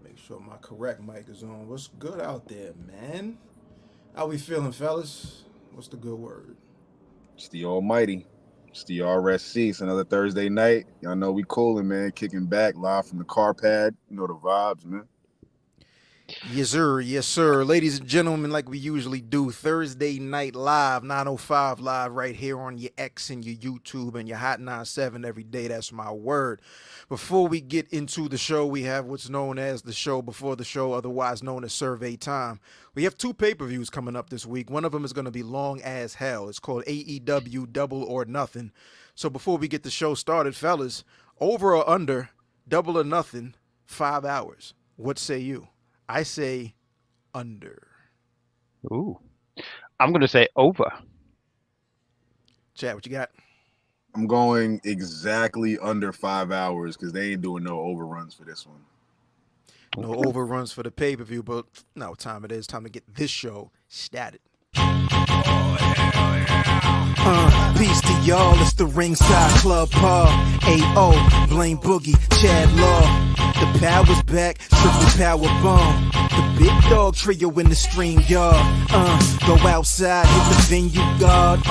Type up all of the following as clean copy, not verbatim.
Make sure my correct mic is on. What's good out there, man? How we feeling, fellas? What's the good word? It's the Almighty. It's the RSC. It's another Thursday night. Y'all know we cooling, man. Kicking back live from the car pad. You know the vibes, man. Yes, sir. Yes, sir. Ladies and gentlemen, like we usually do, Thursday Night Live, 905 Live, right here on your X and your YouTube and your Hot 97 every day. That's my word. Before we get into the show, we have what's known as the show before the show, otherwise known as Survey Time. We have two pay-per-views coming up this week. One of them is going to be long as hell. It's called AEW Double or Nothing. So before we get the show started, fellas, over or under Double or Nothing, 5 hours. What say you? I say under. Ooh. I'm going to say over. Chad, what you got? I'm going exactly under 5 hours because they ain't doing no overruns for this one. No overruns for the pay-per-view, but no time it is. Time to get this show started. Peace to y'all, it's the Ringside Club Paul. A.O. Blame Boogie, Chad Law. The power's back, triple power bomb. The big dog trio in the stream yard. Go outside, hit the venue guard.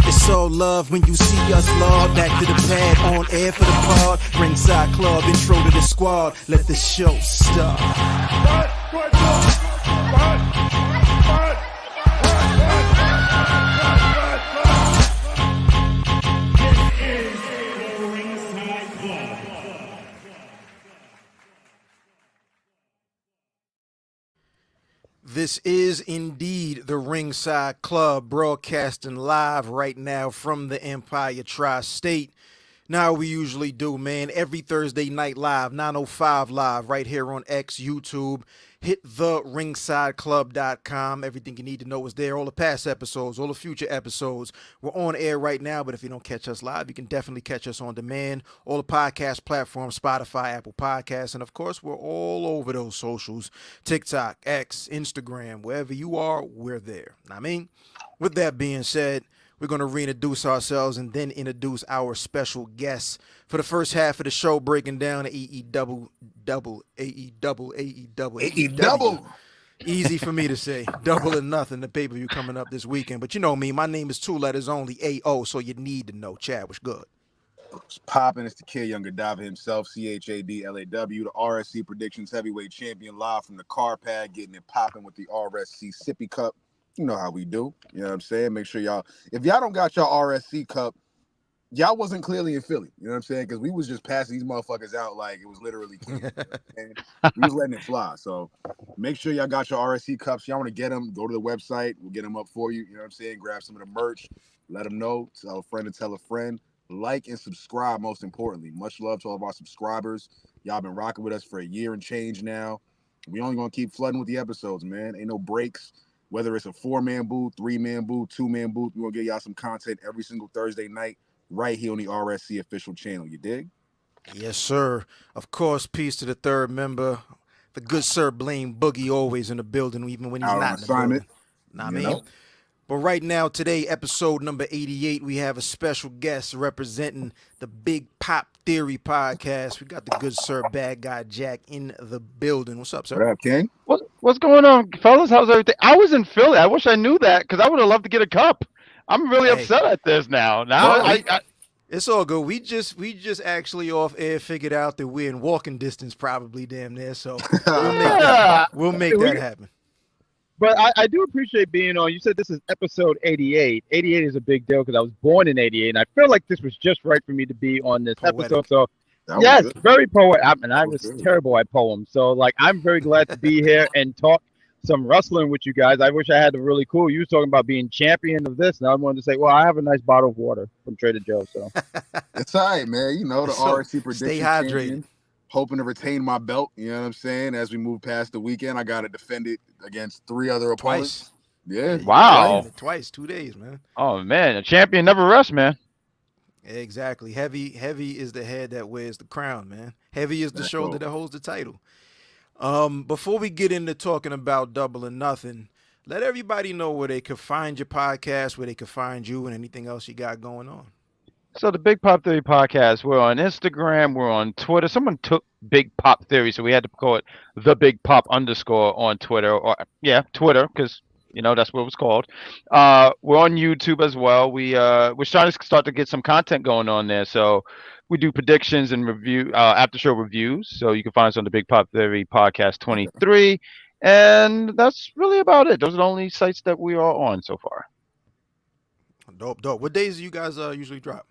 It's all love when you see us, Lord. Back to the pad, on air for the pod. Ringside Club, intro to the squad. Let the show start. This is indeed the Ringside Club, broadcasting live right now from the Empire Tri-State. Now we usually do, man, every Thursday night live, 905 live, right here on X, YouTube. Hit theringsideclub.com. Everything you need to know is there. All the past episodes, all the future episodes. We're on air right now, but if you don't catch us live, you can definitely catch us on demand. All the podcast platforms, Spotify, Apple Podcasts, and of course, we're all over those socials. TikTok, X, Instagram, wherever you are, we're there. I mean, with that being said, we're going to reintroduce ourselves and then introduce our special guests for the first half of the show, breaking down the AEW. Double. Easy for me to say. Double or Nothing, the pay-per-view coming up this weekend. But you know me, my name is two letters only, A-O, so you need to know. Chad, what's good? It's popping. It's the kid, Younger Dava himself, CHADLAW, the RSC Predictions Heavyweight Champion, live from the car pad, getting it popping with the RSC Sippy Cup. You know how we do. You know what I'm saying? Make sure y'all, if y'all don't got your RSC cup, y'all wasn't clearly in Philly. You know what I'm saying? Because we was just passing these motherfuckers out like it was literally candy. And we was letting it fly. So make sure y'all got your RSC cups. Y'all want to get them, go to the website. We'll get them up for you. You know what I'm saying? Grab some of the merch. Let them know. Tell a friend to tell a friend. Like and subscribe, most importantly. Much love to all of our subscribers. Y'all been rocking with us for a year and change now. We only going to keep flooding with the episodes, man. Ain't no breaks. Whether it's a 4-man booth, 3-man booth, 2-man booth, we're going to get y'all some content every single Thursday night right here on the RSC official channel. You dig? Yes, sir. Of course, peace to the third member, the good sir Blame Boogie, always in the building, even when he's Out on not in the assignment. building. Know what I mean? But right now, today, episode number 88, we have a special guest representing the Big Pop Theory podcast. We got the good sir Bad Guy Jack in the building. What's up, sir? What up, King? What's going on, fellas? How's everything? I was in Philly. I wish I knew that because I would have loved to get a cup. I'm really upset at this now. It's all good. We just actually off air figured out that we're in walking distance, probably damn near. So we'll make that happen. But I do appreciate being on. You said this is episode 88. 88 is a big deal because I was born in 88, and I feel like this was just right for me to be on this episode. So, yes, very poetic. And I was terrible at poems. So, like, I'm very glad to be here and talk some wrestling with you guys. I wish I had a really cool. You was talking about being champion of this, and I wanted to say, well, I have a nice bottle of water from Trader Joe's. So it's all right, man. You know, the RSC Prediction Stay hydrated. Champion. Hoping to retain my belt, you know what I'm saying? As we move past the weekend, I got to defend it against 3 other opponents. Yeah. Wow. Twice, 2 days, man. Oh, man. A champion never rests, man. Exactly. Heavy is the head that wears the crown, man. Heavy is the shoulder that holds the title. Before we get into talking about Double or Nothing, let everybody know where they could find your podcast, where they could find you, and anything else you got going on. So the Big Pop Theory podcast, we're on Instagram, we're on Twitter. Someone took Big Pop Theory, so we had to call it the Big Pop underscore on Twitter, or yeah, Twitter, because that's what it was called. We're on YouTube as well. We're trying to start to get some content going on there. So we do predictions and review after show reviews. So you can find us on the Big Pop Theory podcast 23, and that's really about it. Those are the only sites that we are on so far. Dope. What days do you guys usually drop?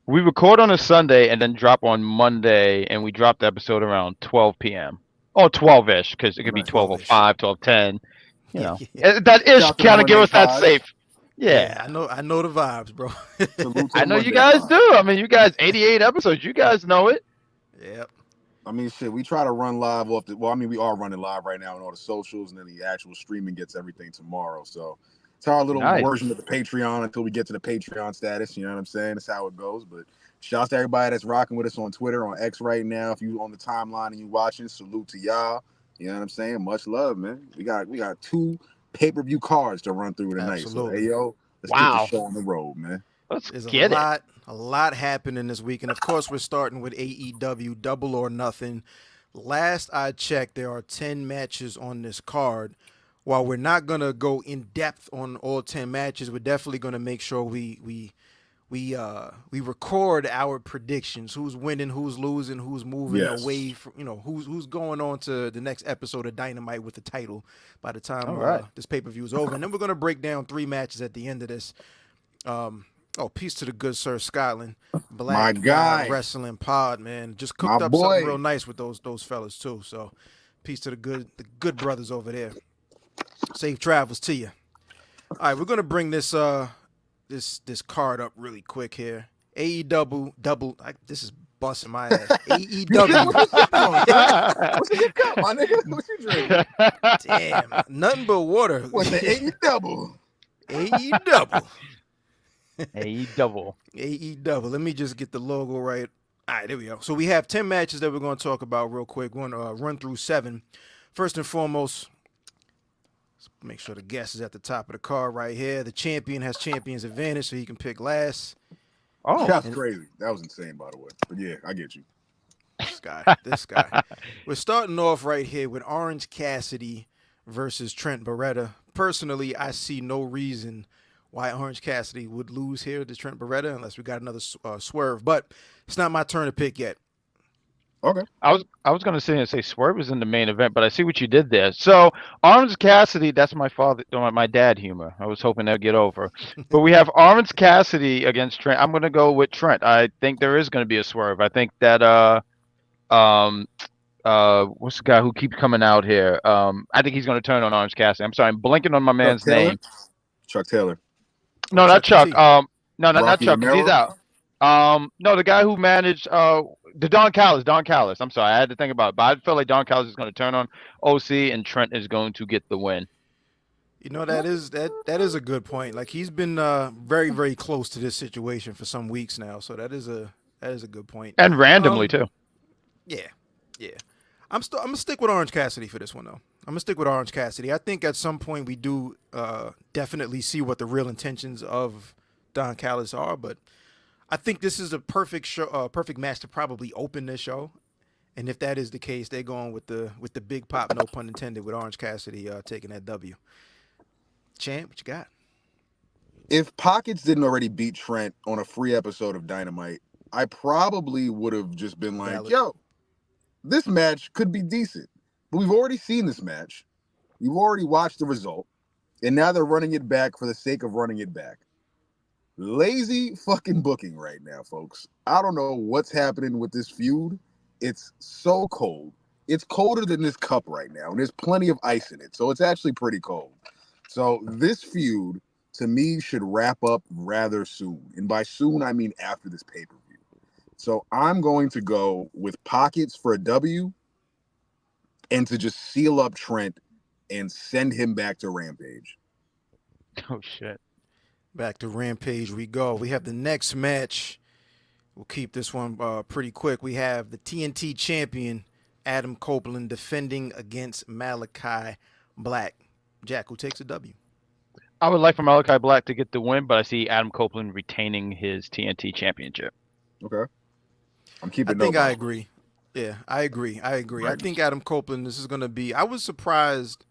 We record on a Sunday and then drop on Monday, and we drop the episode around 12 p.m. or 12-ish, because it could be 12:05, 12:10. That ish kind of give us that safe. Yeah, I know the vibes, bro. I know you guys do. I mean, you guys 88 episodes. You guys know it. Yep. I mean, shit, we try to run live off well, I mean, we are running live right now on all the socials, and then the actual streaming gets everything tomorrow. So it's our little version of the Patreon until we get to the Patreon status. You know what I'm saying? That's how it goes. But shout out to everybody that's rocking with us on Twitter, on X right now. If you on the timeline and you watching, salute to y'all. You know what I'm saying? Much love, man. We got 2 pay-per-view cards to run through tonight. Absolutely. So, hey, yo, let's get the show on the road, man. There's a lot happening this week. And, of course, we're starting with AEW Double or Nothing. Last I checked, there are 10 matches on this card. While we're not going to go in depth on all 10 matches, we're definitely going to make sure we record our predictions. Who's winning, who's losing, who's moving away from, who's going on to the next episode of Dynamite with the title by the time this pay-per-view is over. And then we're going to break down 3 matches at the end of this. Peace to the good Sir Scotland. Black My guy. Wrestling Pod, man. Just cooked up something real nice with those fellas too. So peace to the good brothers over there. Safe travels to you. All right, we're gonna bring this this card up really quick here. AEW double. This is busting my ass. AEW. What's in your cup, my nigga? What you drinking? Damn, nothing but water. What's the AEW? AEW. AEW. AEW. Let me just get the logo right. All right, there we go. So we have 10 matches that we're going to talk about real quick. We're going to run through 7. First and foremost, let's make sure the guest is at the top of the card right here. The champion has champion's advantage, so he can pick last. Oh, that's crazy. That was insane, by the way. But yeah, I get you. This guy. We're starting off right here with Orange Cassidy versus Trent Beretta. Personally, I see no reason why Orange Cassidy would lose here to Trent Beretta unless we got another swerve. But it's not my turn to pick yet. Okay. I was going to say Swerve was in the main event, but I see what you did there. So Orange Cassidy, that's my dad humor. I was hoping they'd get over. But we have Orange Cassidy against Trent. I'm going to go with Trent. I think there is going to be a swerve. I think that what's the guy who keeps coming out here? I think he's going to turn on Orange Cassidy. I'm sorry, I'm blanking on my man's name. Chuck Taylor. No, not Chuck. No, not Chuck. Romero? He's out. No, the guy who managed the Don Callis. I'm sorry, I had to think about it, but I feel like Don Callis is going to turn on OC, and Trent is going to get the win. That is a good point. Like, he's been very, very close to this situation for some weeks now, so that is a good point. And randomly too. Yeah. I'm gonna stick with Orange Cassidy for this one though. I'm gonna stick with Orange Cassidy. I think at some point we do definitely see what the real intentions of Don Callis are, but I think this is a perfect show, perfect match to probably open this show. And if that is the case, they're going with the big pop, no pun intended, with Orange Cassidy taking that W. Champ, what you got? If Pockets didn't already beat Trent on a free episode of Dynamite, I probably would have just been like, yo, this match could be decent. But we've already seen this match. We've already watched the result. And now they're running it back for the sake of running it back. Lazy fucking booking right now, folks. I don't know what's happening with this feud. It's so cold. It's colder than this cup right now, and there's plenty of ice in it, so it's actually pretty cold. So this feud, to me, should wrap up rather soon. And by soon, I mean after this pay-per-view. So I'm going to go with Pockets for a W and to just seal up Trent and send him back to Rampage. Oh, shit. Back to Rampage we go. We have the next match. We'll keep this one pretty quick. We have the TNT champion, Adam Copeland, defending against Malachi Black. Jack, who takes a W? I would like for Malachi Black to get the win, but I see Adam Copeland retaining his TNT championship. Okay. I'm I keeping think note, I by the way. agree. Yeah, I agree. I agree. I Right. think Adam Copeland, this is going to be. I was surprised,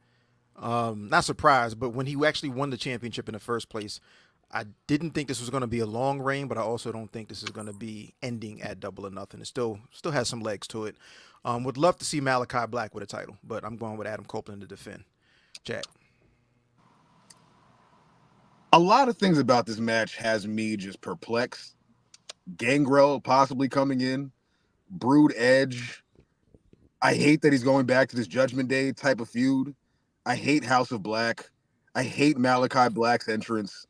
not surprised, but when he actually won the championship in the first place, I didn't think this was going to be a long reign, but I also don't think this is going to be ending at Double or Nothing. It still has some legs to it. Would love to see Malachi Black with a title, but I'm going with Adam Copeland to defend. Jack. A lot of things about this match has me just perplexed. Gangrel possibly coming in, Brood Edge. I hate that he's going back to this Judgment Day type of feud. I hate House of Black. I hate Malachi Black's entrance.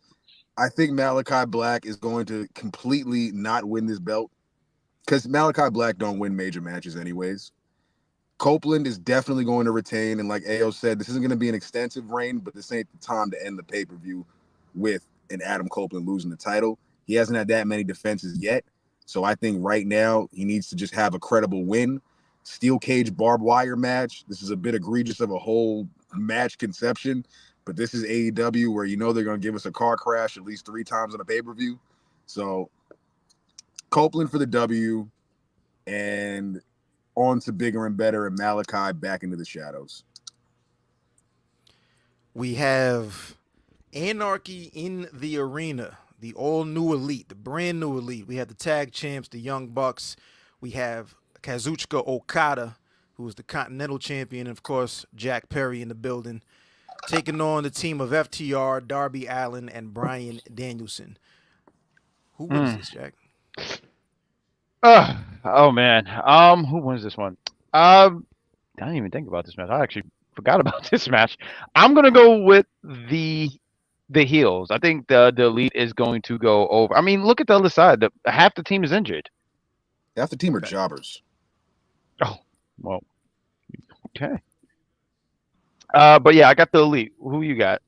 I think Malachi Black is going to completely not win this belt because Malachi Black don't win major matches anyways. Copeland is definitely going to retain, and like Ao said, this isn't going to be an extensive reign, but this ain't the time to end the pay-per-view with an Adam Copeland losing the title. He hasn't had that many defenses yet, so I think right now he needs to just have a credible win. Steel cage barbed wire match. This is a bit egregious of a whole match conception, but this is AEW where you know they're going to give us a car crash at least 3 times on a pay-per-view. So Copeland for the W, and on to bigger and better, and Malachi back into the shadows. We have Anarchy in the Arena, the all new elite, the brand new elite. We have the tag champs, the Young Bucks. We have Kazuchika Okada, who is the Continental Champion, and of course, Jack Perry in the building, taking on the team of FTR, Darby Allin, and Bryan Danielson. Who wins this, Jack? Oh man. Who wins this one? I didn't even think about this match. I actually forgot about this match. I'm gonna go with the heels. I think the elite is going to go over. I mean, look at the other side. Half the team is injured. Half the team are jobbers. Oh, well, okay. But yeah, I got the elite. Who you got?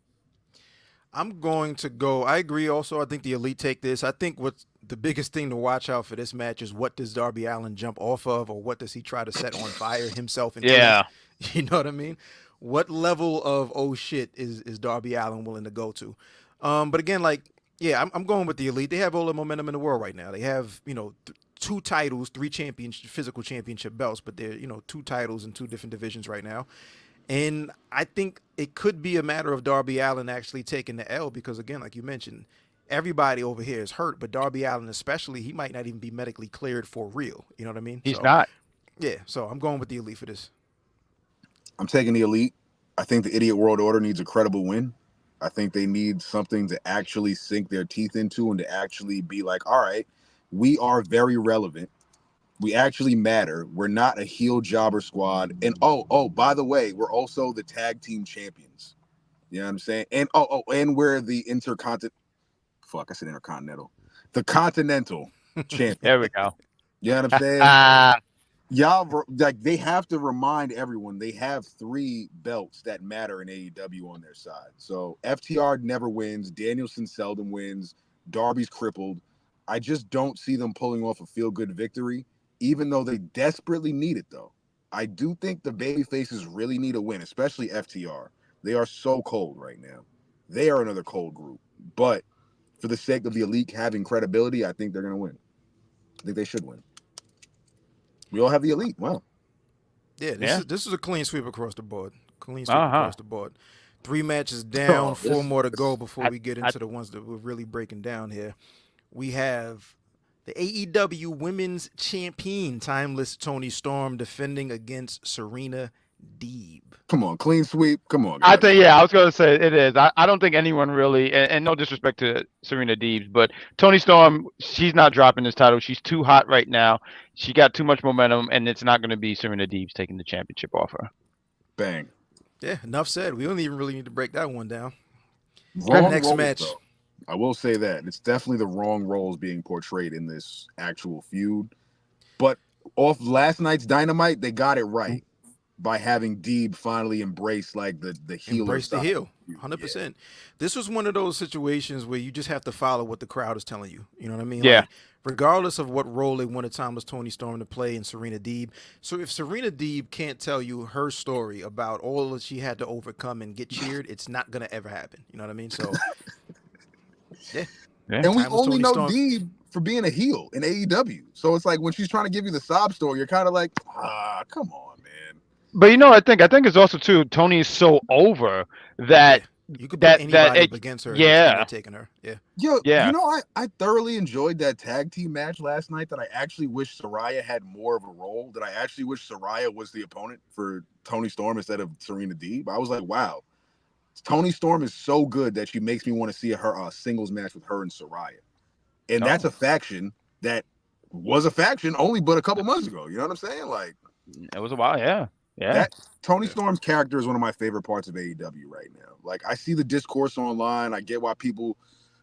I'm going to go. I agree. Also, I think the elite take this. I think what's the biggest thing to watch out for this match is what does Darby Allin jump off of, or what does he try to set on fire himself and Yeah. You know what I mean? What level of oh shit is Darby Allin willing to go to? But again, like yeah, I'm going with the elite. They have all the momentum in the world right now. They have 2 titles, 3 physical championship belts, but they're 2 titles in 2 different divisions right now. And I think it could be a matter of Darby Allin actually taking the L because, again, like you mentioned, everybody over here is hurt, but Darby Allin especially, he might not even be medically cleared for real. You know what I mean? He's not. Yeah, so I'm going with the elite for this. I'm taking the elite. I think the Idiot World Order needs a credible win. I think they need something to actually sink their teeth into and to actually be like, all right, we are very relevant. We actually matter. We're not a heel jobber squad. And by the way, we're also the tag team champions. You know what I'm saying? And and we're the intercontinental. Fuck, I said intercontinental. The continental champion. There we go. You know what I'm saying? Y'all, like, they have to remind everyone they have 3 belts that matter in AEW on their side. So FTR never wins. Danielson seldom wins. Darby's crippled. I just don't see them pulling off a feel-good victory, even though they desperately need it, though. I do think the baby faces really need a win, especially FTR. They are so cold right now. They are another cold group. But for the sake of the elite having credibility, I think they're going to win. I think they should win. We all have the elite. Wow. Yeah, this is a clean sweep across the board. Clean sweep across the board. 3 matches down, 4 more to go before we get into the ones that we're really breaking down here. We have the AEW Women's Champion, Timeless Toni Storm, defending against Serena Deeb. Come on, clean sweep. Come on, guys. I think, I was going to say it is. I don't think anyone really, and no disrespect to Serena Deeb, but Toni Storm, she's not dropping this title. She's too hot right now. She got too much momentum, and it's not going to be Serena Deeb taking the championship off her. Bang. Yeah, enough said. We don't even really need to break that one down. Next roles, match. Though. I will say that it's definitely the wrong roles being portrayed in this actual feud. But off last night's Dynamite, they got it right. by having Deeb finally embrace like the healer Embrace the side. heel, 100%. This was one of those situations where you just have to follow what the crowd is telling you. You know what I mean? Yeah. Like, regardless of what role they wanted Timeless Tony Storm to play in Serena Deeb. So if Serena Deeb can't tell you her story about all that she had to overcome and get cheered, it's not gonna ever happen. You know what I mean? So yeah, Yeah. And we Timeless only Tony know Storm. Deeb for being a heel in AEW. So it's like when she's trying to give you the sob story, you're kind of like, come on, man. But you know, I think it's also too Tony is so over Yeah, that you could put anybody up it against her and it's end yeah up taking her. Yeah. Yo, yeah I thoroughly enjoyed that tag team match last night that I actually wish Saraya had more of a role, that I actually wish Saraya was the opponent for Tony Storm instead of Serena Deeb. I was like, wow, Tony Storm is so good that she makes me want to see her singles match with her and Saraya. And that's a faction that was a faction only but a couple months ago. You know what I'm saying? Like, it was a while. Yeah. that Tony Storm's character is one of my favorite parts of AEW right now. Like, I see the discourse online. I get why people,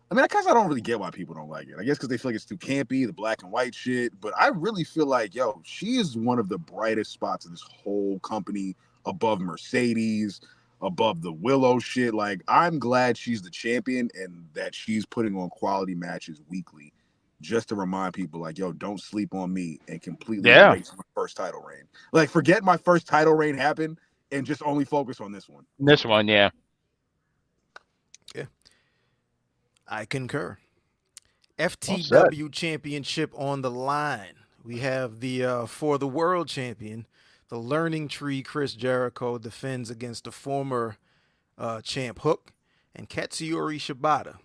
I mean, I guess I don't really get why people don't like it. I guess because they feel like it's too campy, the black and white shit. But I really feel like, yo, she is one of the brightest spots of this whole company, above Mercedes, above the Willow shit. Like, I'm glad she's the champion and that she's putting on quality matches weekly, just to remind people, like, yo, don't sleep on me and completely erase my first title reign. Like, forget my first title reign happened and just only focus on this one. This one, yeah. Yeah. I concur. FTW championship on the line. We have the for the world champion, the Learning Tree Chris Jericho defends against the former champ Hook and Katsuyori Shibata.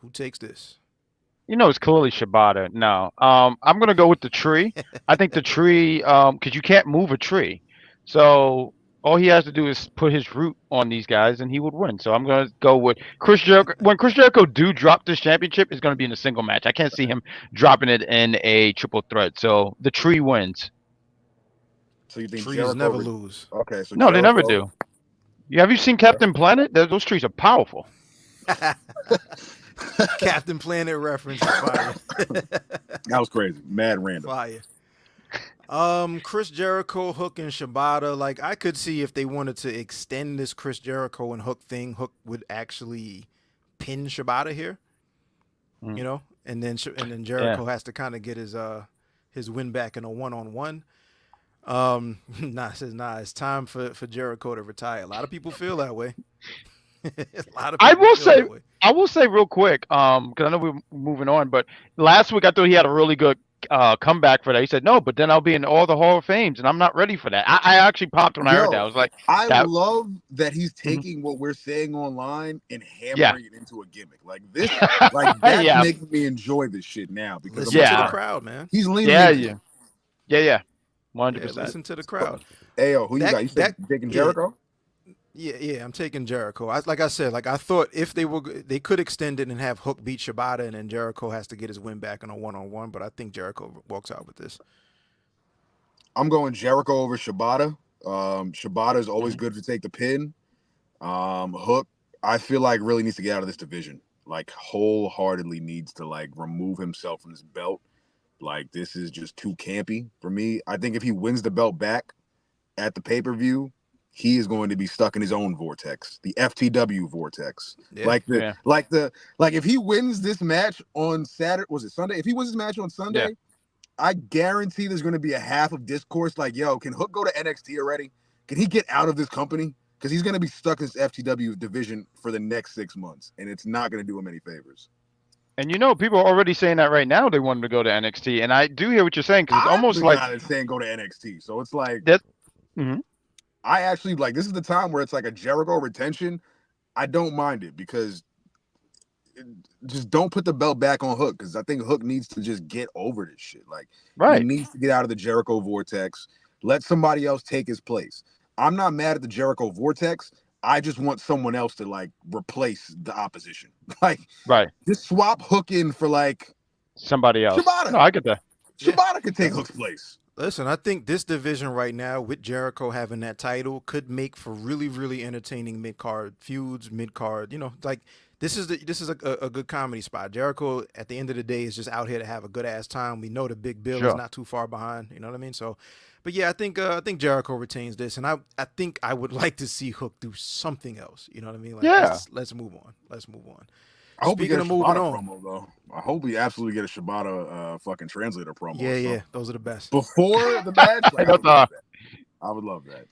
Who takes this? You know, it's clearly Shibata. No, I'm gonna go with the tree. I think the tree, because you can't move a tree, so all he has to do is put his root on these guys, and he would win. So I'm gonna go with Chris Jericho. When Chris Jericho do drop this championship, it's gonna be in a single match. I can't see him dropping it in a triple threat. So the tree wins. So you think Trees Jericho never lose. Okay, so No, they never Jericho. do. Have you seen Captain Planet? Those trees are powerful. Captain Planet reference is fire. That was crazy. Mad random. Fire. Chris Jericho, Hook, and Shibata. Like, I could see if they wanted to extend this Chris Jericho and Hook thing, Hook would actually pin Shibata here. You know, and then Jericho has to kind of get his win back in a one-on-one. It's time for Jericho to retire. A lot of people feel that way. A lot of people feel that way. I will say real quick, because I know we're moving on, but last week I thought he had a really good comeback for that. He said, no, but then I'll be in all the Hall of Fames, and I'm not ready for that. I actually popped when I heard that. I was like, I love that he's taking what we're saying online and hammering it into a gimmick. Like this, like that's making me enjoy this shit now because listen to the crowd, man. He's leaning. Yeah. 100%. Listen to the crowd. Ayo, who you got? You said taking Jericho? Yeah, I'm taking Jericho. Like I said, I thought if they could extend it and have Hook beat Shibata, and then Jericho has to get his win back in a one-on-one. But I think Jericho walks out with this. I'm going Jericho over Shibata. Shibata is always good to take the pin. Hook, I feel like really needs to get out of this division. Like wholeheartedly needs to like remove himself from this belt. Like this is just too campy for me. I think if he wins the belt back at the pay-per-view, he is going to be stuck in his own vortex, the FTW vortex. Like if he wins this match on Saturday, was it Sunday? If he wins this match on Sunday, I guarantee there's going to be a half of discourse like, yo, can Hook go to NXT already? Can he get out of this company? Because he's going to be stuck in this FTW division for the next 6 months, and it's not going to do him any favors. And you know, people are already saying that right now they want him to go to NXT, and I do hear what you're saying because it's almost like saying go to NXT. So it's like that. I actually like this is the time where it's like a Jericho retention. I don't mind it because just don't put the belt back on Hook because I think Hook needs to just get over this shit. Like he needs to get out of the Jericho vortex. Let somebody else take his place. I'm not mad at the Jericho vortex. I just want someone else to like replace the opposition. Like just swap Hook in for like somebody else. Shibata. No, I get that. Shibata could take Hook's place. Listen, I think this division right now, with Jericho having that title, could make for really, really entertaining mid-card feuds, mid-card. You know, like this is a good comedy spot. Jericho, at the end of the day, is just out here to have a good ass time. We know the big bill is not too far behind. You know what I mean? So, But yeah, I think Jericho retains this, and I think I would like to see Hook do something else. You know what I mean? Like Yeah. let's move on. Let's move on. I hope we get Speaking a of moving Shibata on, promo though. I hope we absolutely get a Shibata fucking translator promo or yeah, something those are the best. before the match. Like I would love that. I would love that.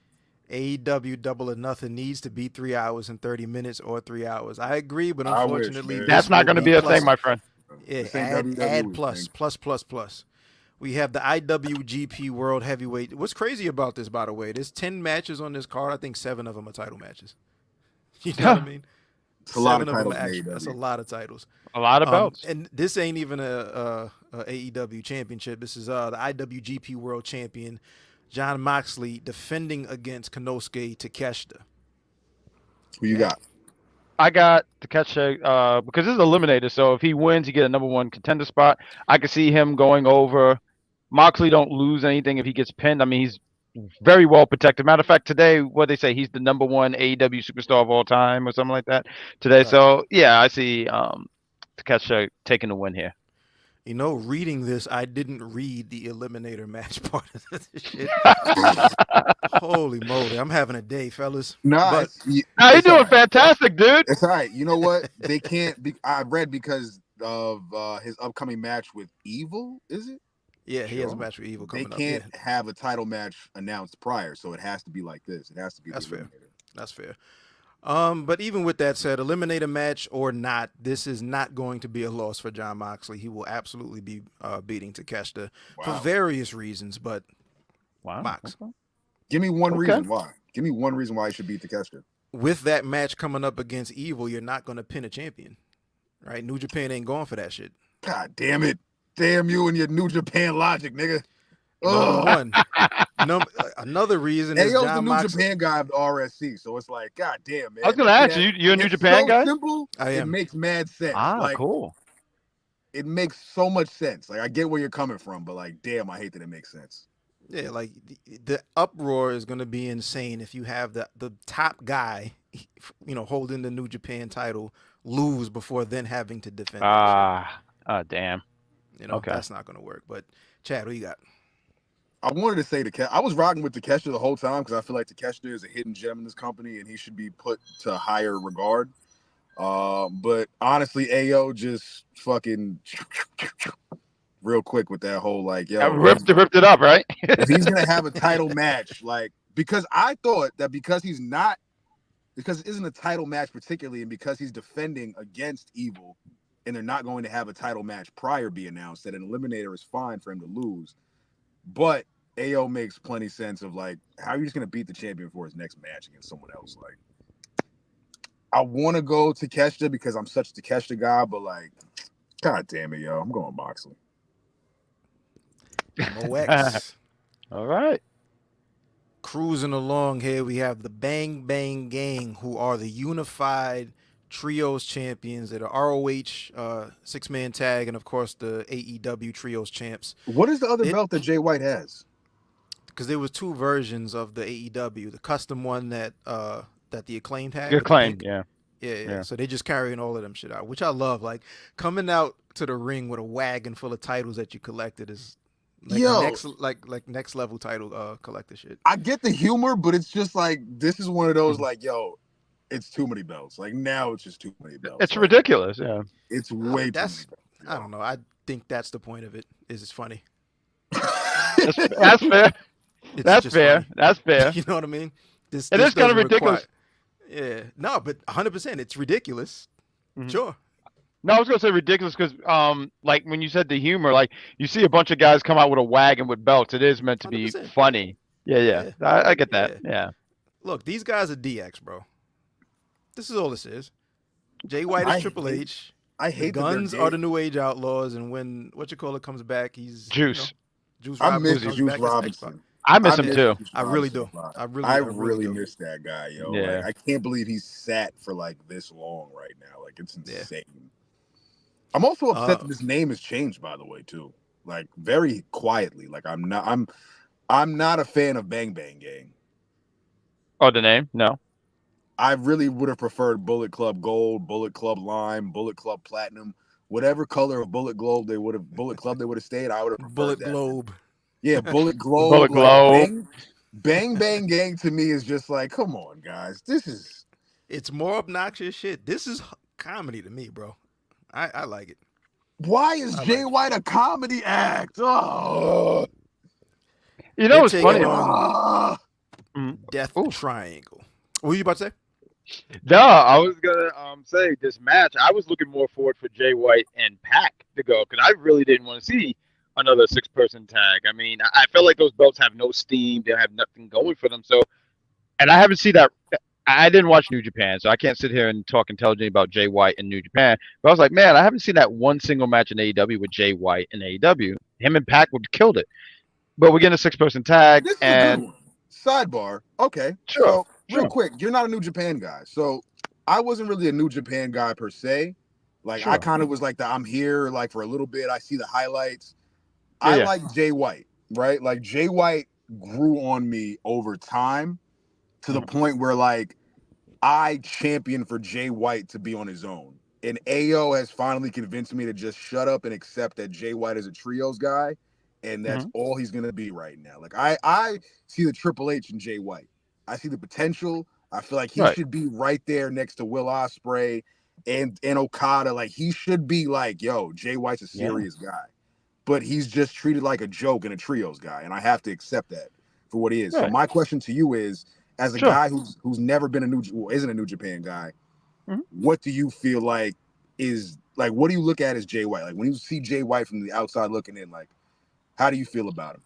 AEW Double or Nothing needs to be 3 hours and 30 minutes or 3 hours. I agree, but I wish, unfortunately, man. That's this not will going to be be a plus. thing, my friend. Yeah, This ain't add WWE plus, thing. plus. We have the IWGP World Heavyweight. What's crazy about this, by the way? There's 10 matches on this card. I think 7 of them are title matches. You know what I mean? It's a lot 7 of of them titles are in actually. That's a AEW. lot of titles. A lot of belts. And this ain't even a AEW championship. This is the IWGP World Champion, John Moxley, defending against Konosuke Takeshita. Who you got? I got Takeshita because this is eliminator. So if he wins, he get a number 1 contender spot. I could see him going over. Moxley don't lose anything if he gets pinned. I mean, he's very well protected. Matter of fact, today, what they say, he's the number 1 AEW superstar of all time or something like that today. Right. So yeah, I see Takeshita taking the win here. You know, reading this, I didn't read the eliminator match part of this shit. Holy moly, I'm having a day, fellas. Nah, But You're it's doing all right. fantastic, dude. It's all right. You know what? They can't be. I read because of his upcoming match with Evil. Is it? yeah, he has a Sure. match with Evil They coming up. can't Yeah, have a title match announced prior, so it has to be like this. It has to be that's the fair. eliminator. That's fair. But even with that said, eliminator match or not, this is not going to be a loss for John Moxley. He will absolutely be beating Takeshita for Wow. various reasons. But Wow. Mox, Okay. Give me one Okay. reason why. Give me one reason why he should beat Takeshita. with that match coming up against Evil, you're not going to pin a champion, right? New Japan ain't going for that shit. God damn it! Damn you and your New Japan logic, nigga. Number Ugh. one. Another reason is Ayo's the John New Moxley. Japan guy of the RSC, so it's like, god damn, man. I was gonna ask you. You're a New It's Japan so guy. simple. I It am. makes mad sense. Ah, Like, cool. it makes so much sense. Like, I get where you're coming from, but like, damn, I hate that it makes sense. Yeah, like the uproar is going to be insane if you have the top guy, holding the New Japan title lose before then having to defend that Damn. shit. Okay. That's not going to work. But Chad, what you got? I wanted to say I was rocking with Takeshita the whole time because I feel like Takeshita is a hidden gem in this company and he should be put to higher regard. But honestly, Ayo just fucking real quick with that whole like, yo, ripped it up, right? if he's gonna have a title match, like, because I thought that because it isn't a title match particularly, and because he's defending against Evil, and they're not going to have a title match prior be announced, that an eliminator is fine for him to lose. But AO makes plenty sense of like, how are you just gonna beat the champion for his next match against someone else? Like, I want to go Takeshita because I'm such a Takeshita guy, but like, god damn it, yo, I'm going Moxley. MOX. All right. Cruising along here, we have the Bang Bang Gang, who are the unified trios champions that are ROH 6-man tag, and of course the AEW trios champs. What is the other belt that Jay White has? Because there was 2 versions of the AEW, the custom one that the Acclaimed had. Good with the claim. pink. Yeah. Yeah. So they just carrying all of them shit out, which I love. Like coming out to the ring with a wagon full of titles that you collected is like next level title collector shit. I get the humor, but it's just like, this is one of those like, yo, it's too many belts. Like, now it's just too many belts. It's like, ridiculous. Yeah. It's way too many belts. I don't know. I think that's the point of it. Is it's funny. That's fair. That's fair. Funny. That's fair. You know what I mean? This is kind of ridiculous. Yeah. No, but 100%. It's ridiculous. Mm-hmm. Sure. No, I was gonna say ridiculous because, like when you said the humor, like you see a bunch of guys come out with a wagon with belts. It is meant to be 100%. funny. Yeah. I get that. Yeah. Look, these guys are DX, bro. This is all this is. Jay White is Triple H. I hate the Guns are the New Age Outlaws, and when comes back, he's Juice. Juice I Robinson miss comes Juice back as Robinson. I miss him too. I really do. I really do. miss that guy, yo. Yeah. Like, I can't believe he's sat for like this long right now. Like, it's insane. I'm also upset that his name has changed, by the way, too. Like, very quietly. Like, I'm not a fan of Bang Bang Gang. Oh, the name? No. I really would have preferred Bullet Club Gold, Bullet Club Lime, Bullet Club Platinum, whatever color of Bullet Club they would have stayed. I would have preferred Bullet that. Globe. Yeah, Bullet Globe, Bullet like Globe. Bang Bang Gang to me is just like, come on, guys. This is It's more obnoxious shit. This is comedy to me, bro. I like it. why is I Jay like it. White a comedy act? Oh, They're What's taking funny? on ah. Mm. Death Ooh. Triangle. What were you about to say? No, I was gonna say this match. I was looking more forward for Jay White and Pac to go because I really didn't want to see another six-person tag. I mean, I felt like those belts have no steam. They have nothing going for them. So, and I haven't seen that. I didn't watch New Japan, so I can't sit here and talk intelligently about Jay White and New Japan. But I was like, man, I haven't seen that one single match in AEW with Jay White in AEW. Him and Pac would have killed it. But we're getting a six-person tag, This is a good and one. Sidebar. Okay. sure, So, real quick, you're not a New Japan guy. So, I wasn't really a New Japan guy per se. Like, I sure, kind of was like, I'm here like for a little bit. I see the highlights. yeah, I yeah, like Jay White, right? Like, Jay White grew on me over time to the point where, like, I championed for Jay White to be on his own. And AO has finally convinced me to just shut up and accept that Jay White is a trios guy, and that's mm-hmm. all he's gonna be right now. Like I see the Triple H in Jay White. I see the potential. I feel like he Right, should be right there next to Will Ospreay and Okada. Like he should be like, yo, Jay White's a yeah, serious guy. But he's just treated like a joke and a trios guy, and I have to accept that for what he is. So right, my question to you is, as a sure. guy who's never been isn't a New Japan guy, Mm-hmm. what do you feel like is like? What do you look at as Jay White? Like when you see Jay White from the outside looking in, like how do you feel about him?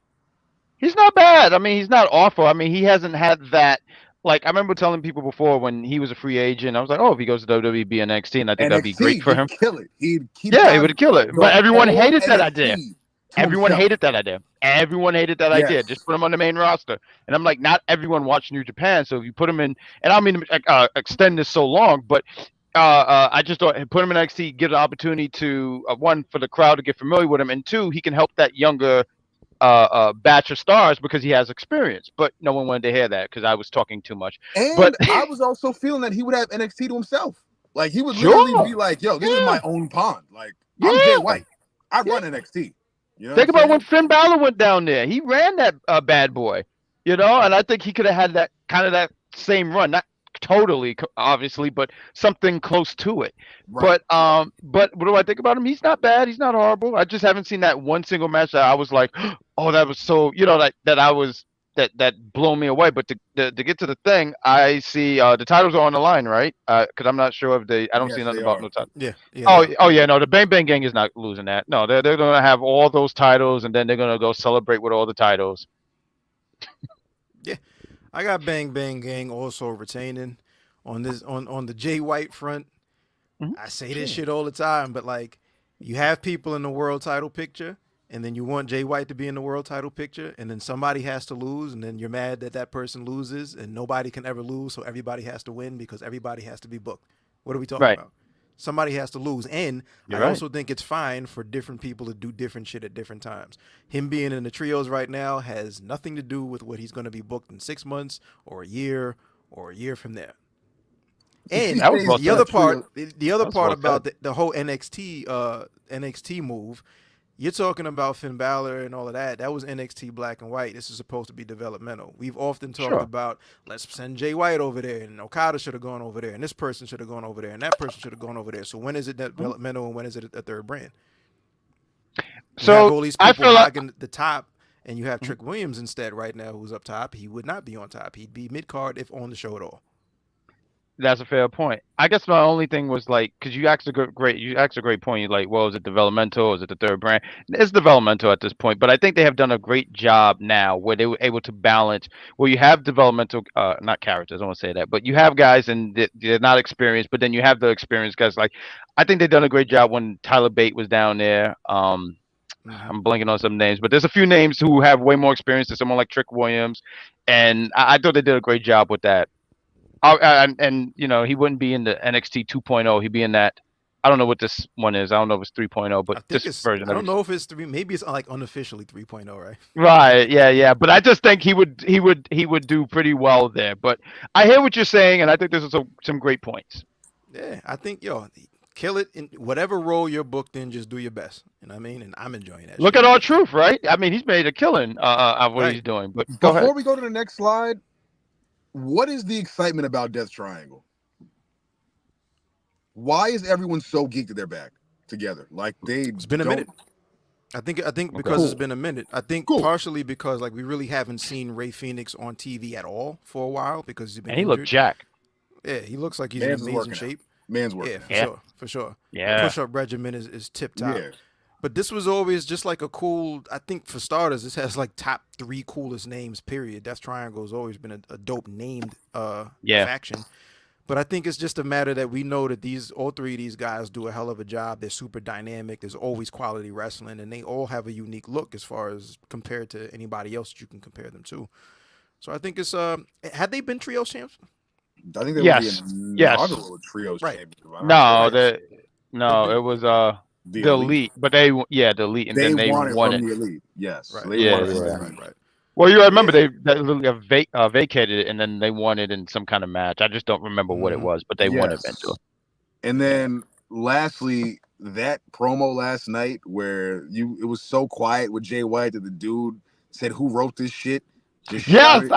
He's not bad. I mean, he's not awful. I mean, he hasn't had that. Like, I remember telling people before when he was a free agent, I was like, oh, if he goes to WWE, be NXT, and I think that'd be great NXT, for he'd him. kill it. He'd keep Yeah, he guys, would kill it. But yo, everyone all hated that idea. NXT to Everyone himself. hated that idea. Everyone hated that idea. Just Yes. put him on the main roster. And I'm like, not everyone watched New Japan. So if you put him in, and I don't mean to extend this so long, but I just thought put him in NXT, give the opportunity to one for the crowd to get familiar with him, and two, he can help that younger batch of stars because he has experience. But no one wanted to hear that because I was talking too much. But And I was also feeling that he would have NXT to himself. Like he would literally sure, be like, yo, this is yeah, my own pond. Like I'm Jay yeah, White. I yeah. run NXT. You know what I'm Think about when saying? Finn Balor went down there. He ran that bad boy, and I think he could have had that kind of that same run, not totally, obviously, but something close to it. Right. But what do I think about him? He's not bad. He's not horrible. I just haven't seen that one single match that I was like, oh, that was so, that I was that blew me away. But to get to the thing, I see the titles are on the line, right? Because I'm not sure if I don't see Yes, nothing they about are. no title. Yeah, yeah, they Oh, are. oh yeah, no, the Bang Bang Gang is not losing that. No, they're gonna have all those titles, and then they're gonna go celebrate with all the titles. Yeah, I got Bang Bang Gang also retaining on this on the Jay White front. Mhm. I say this Sure. shit all the time, but like you have people in the world title picture, and then you want Jay White to be in the world title picture, and then somebody has to lose, and then you're mad that that person loses, and nobody can ever lose, so everybody has to win because everybody has to be booked. What are we talking Right. about? Somebody has to lose, and You're I right. also think it's fine for different people to do different shit at different times. Him being in the trios right now has nothing to do with what he's going to be booked in 6 months or a year from there. And That was well the other said. part, the other That was part well about said. the whole NXT move, you're talking about Finn Balor and all of that. That was NXT Black and White. This is supposed to be developmental. We've often talked Sure. about let's send Jay White over there, and Okada should have gone over there, and this person should have gone over there, and that person should have gone over there. So when is it Mhm. developmental and when is it a third brand? You have So all these I people feel like hogging the top, and you have Mhm. Trick Williams instead right now, who's up top. He would not be on top. He'd be mid card if on the show at all. that's a fair point. I guess my only thing was like, because you asked a great point. You're like, well, is it developmental? Is it the third brand? It's developmental at this point, but I think they have done a great job now where they were able to balance. Well, you have developmental, not characters. I don't want to say that, but you have guys and they're not experienced, but then you have the experienced guys. Like, I think they've done a great job when Tyler Bate was down there. Mm-hmm. I'm blanking on some names, but there's a few names who have way more experience than someone like Trick Williams, and I thought they did a great job with that. And he wouldn't be in the NXT 2.0. He'd be in that. I don't know what this one is. I don't know if it's 3.0, but I think this it's. version I of don't it. know if it's three. Maybe it's like unofficially 3.0, right? Right. Yeah. Yeah. But I just think he would do pretty well there. But I hear what you're saying, and I think this is some great points. Yeah, I think kill it in whatever role you're booked in. Just do your best. You know what I mean? And I'm enjoying that Look shit. at our truth, right? I mean, he's made a killing of what Right. he's doing. But go ahead. Before we go to the next slide, what is the excitement about Death Triangle? Why is everyone so geeked that they're back together? Like It's been a minute. I think because Cool. it's been a minute. I think Cool. partially because like we really haven't seen Ray Phoenix on TV at all for a while because he's been And he looked injured. jacked. Yeah, he looks like he's Man's in is amazing working shape. Man's working. Yeah, out. for Yeah. sure, for sure. Yeah. Push-up regimen is tip top. Yeah. But this was always just like a cool. I think for starters, this has like top 3 coolest names. Period. Death Triangle has always been a dope named Yeah. faction. But I think it's just a matter that we know that all 3 of these guys do a hell of a job. They're super dynamic. There's always quality wrestling, and they all have a unique look as far as compared to anybody else that you can compare them to. So I think it's had they been trios champs? I think they Yes. would be an Yes. inaugural trios Right. champion. No, Right. it was the elite. But the elite, and They then they won it won from it. the elite. Yes. Right. So they Yeah, won it from yeah. the Right. elite. Right. Well, you remember Yeah. they literally vacated it, and then they won it in some kind of match. I just don't remember what it was, but they won it eventually. And then lastly, that promo last night where it was so quiet with Jay White that the dude said, "Who wrote this shit?" Just shouted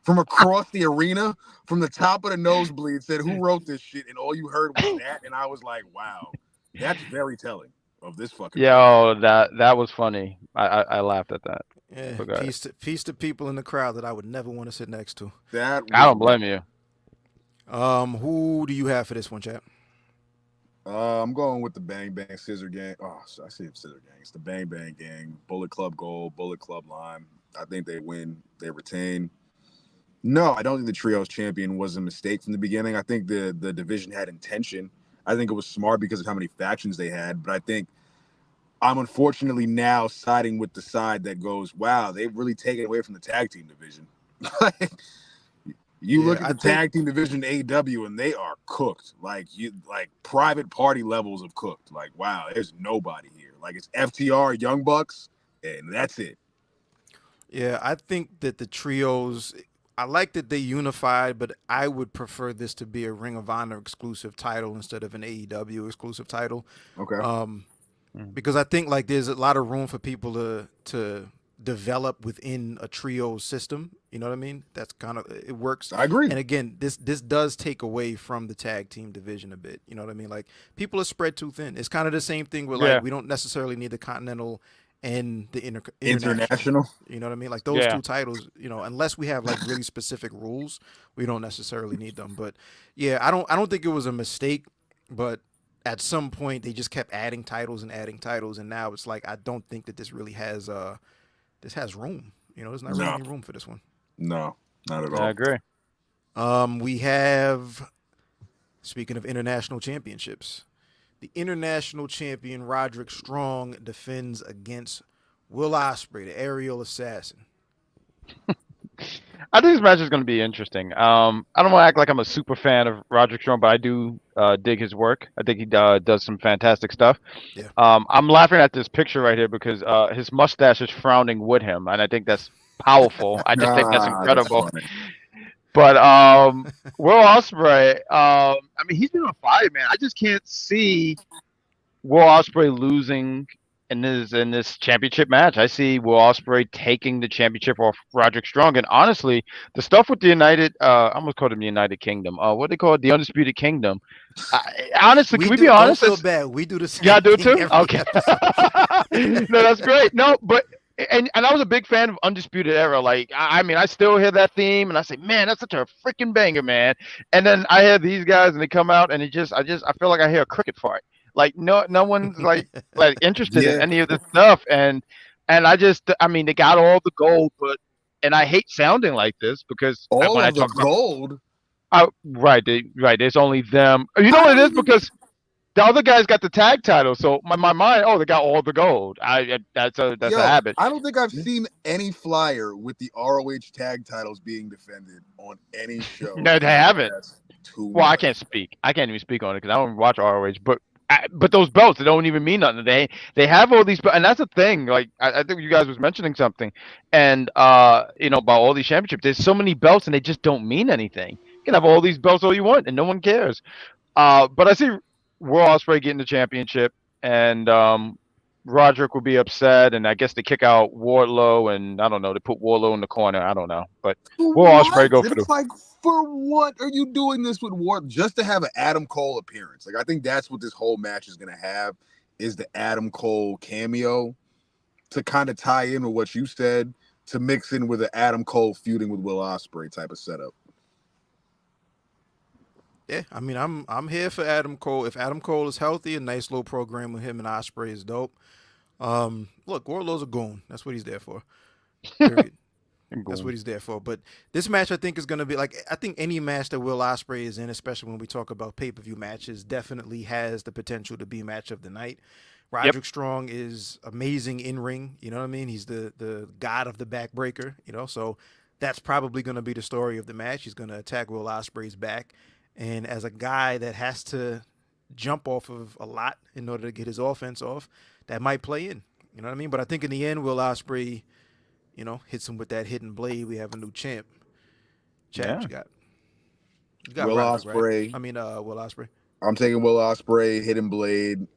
from across the arena, from the top of the nosebleed, said, "Who wrote this shit?" And all you heard was that, and I was like, "Wow, that's very telling of this fucking." Yo, that was funny. I laughed at that. Yeah, peace to people in the crowd that I would never want to sit next to. I don't blame you. Who do you have for this one, chap? I'm going with the Bang Bang Scissor Gang. Oh, I see Scissor Gang. It's the Bang Bang Gang. Bullet Club Gold, Bullet Club Lime. I think they win. They retain. No, I don't think the Trios champion was a mistake from the beginning. I think the division had intention. I think it was smart because of how many factions they had. But I think I'm unfortunately now siding with the side that goes, wow, they've really taken away from the tag team division. You look at the tag team division AEW and they are cooked. Like private party levels of cooked. Like, wow, there's nobody here. Like it's FTR, Young Bucks, and that's it. Yeah, I think that the trios, I like that they unified, but I would prefer this to be a Ring of Honor exclusive title instead of an AEW exclusive title. Okay. Because I think like there's a lot of room for people to develop within a trio system. You know what I mean? That's kind of it works. I agree. And again, this does take away from the tag team division a bit. You know what I mean? Like people are spread too thin. It's kind of the same thing with like we don't necessarily need the Continental and the international. You know what I mean? Like those 2 titles, you know, unless we have like really specific rules, we don't necessarily need them. But yeah, I don't think it was a mistake, but at some point they just kept adding titles, and now it's like I don't think that this really has room. You know, there's not really any room for this one. No, not at all. I agree. We have, speaking of international championships, the international champion Roderick Strong defends against Will Ospreay, the aerial assassin. I think this match is going to be interesting. I don't want to act like I'm a super fan of Roderick Strong, but I do dig his work. I think he does some fantastic stuff. Yeah. I'm laughing at this picture right here because his mustache is frowning with him, and I think that's powerful. I just think that's incredible. But Will Ospreay, I mean, he's been on fire, man. I just can't see Will Ospreay losing in this championship match. I see Will Ospreay taking the championship off Roderick Strong. And honestly, the stuff with the United, I almost called him the United Kingdom. What do they call it? The Undisputed Kingdom. Honestly, can we be honest? Don't feel bad. We do the same. Y'all do it too? Okay. No, that's great. No, but and I was a big fan of Undisputed Era. Like, I mean, I still hear that theme, and I say, man, that's such a freaking banger, man. And then I hear these guys, and they come out, and I feel like I hear a cricket fart. Like no one's like interested in any of this stuff, and I mean, they got all the gold, and I hate sounding like this because all when of I talk the gold, right, there's only them. You know what it is because the other guys got the tag title, so my mind, they got all the gold. That's a habit. I don't think I've seen any flyer with the ROH tag titles being defended on any show. No, they haven't. Well, much. I can't speak. I can't even speak on it because I don't watch ROH. But those belts, they don't even mean nothing. They have all these, and that's the thing. Like I think you guys was mentioning something, and about all these championships. There's so many belts, and they just don't mean anything. You can have all these belts all you want, and no one cares. But I see Will Ospreay getting the championship, and Roderick will be upset, and I guess they kick out Wardlow, and I don't know, they put Wardlow in the corner. I don't know, but Will Ospreay What? go for the. It's like, for what are you doing this with Ward? Just to have an Adam Cole appearance. Like, I think that's what this whole match is going to have, is the Adam Cole cameo to kind of tie in with what you said, to mix in with an Adam Cole feuding with Will Ospreay type of setup. Yeah, I mean, I'm here for Adam Cole. If Adam Cole is healthy, a nice little program with him and Ospreay is dope. Look, Wardlow's a goon. That's what he's there for. Period. That's what he's there for. But this match, I think, is going to be like, I think any match that Will Ospreay is in, especially when we talk about pay-per-view matches, definitely has the potential to be match of the night. Roderick Strong is amazing in ring. You know what I mean? He's the god of the backbreaker. You know, so that's probably going to be the story of the match. He's going to attack Will Ospreay's back, and as a guy that has to jump off of a lot in order to get his offense off, that might play in. You know what I mean? But I think in the end, Will Ospreay, you know, hits him with that hidden blade. We have a new champ. Chad, what you got? You got Will Roderick, Ospreay. right? I mean, Will Ospreay. I'm taking Will Ospreay, hidden blade,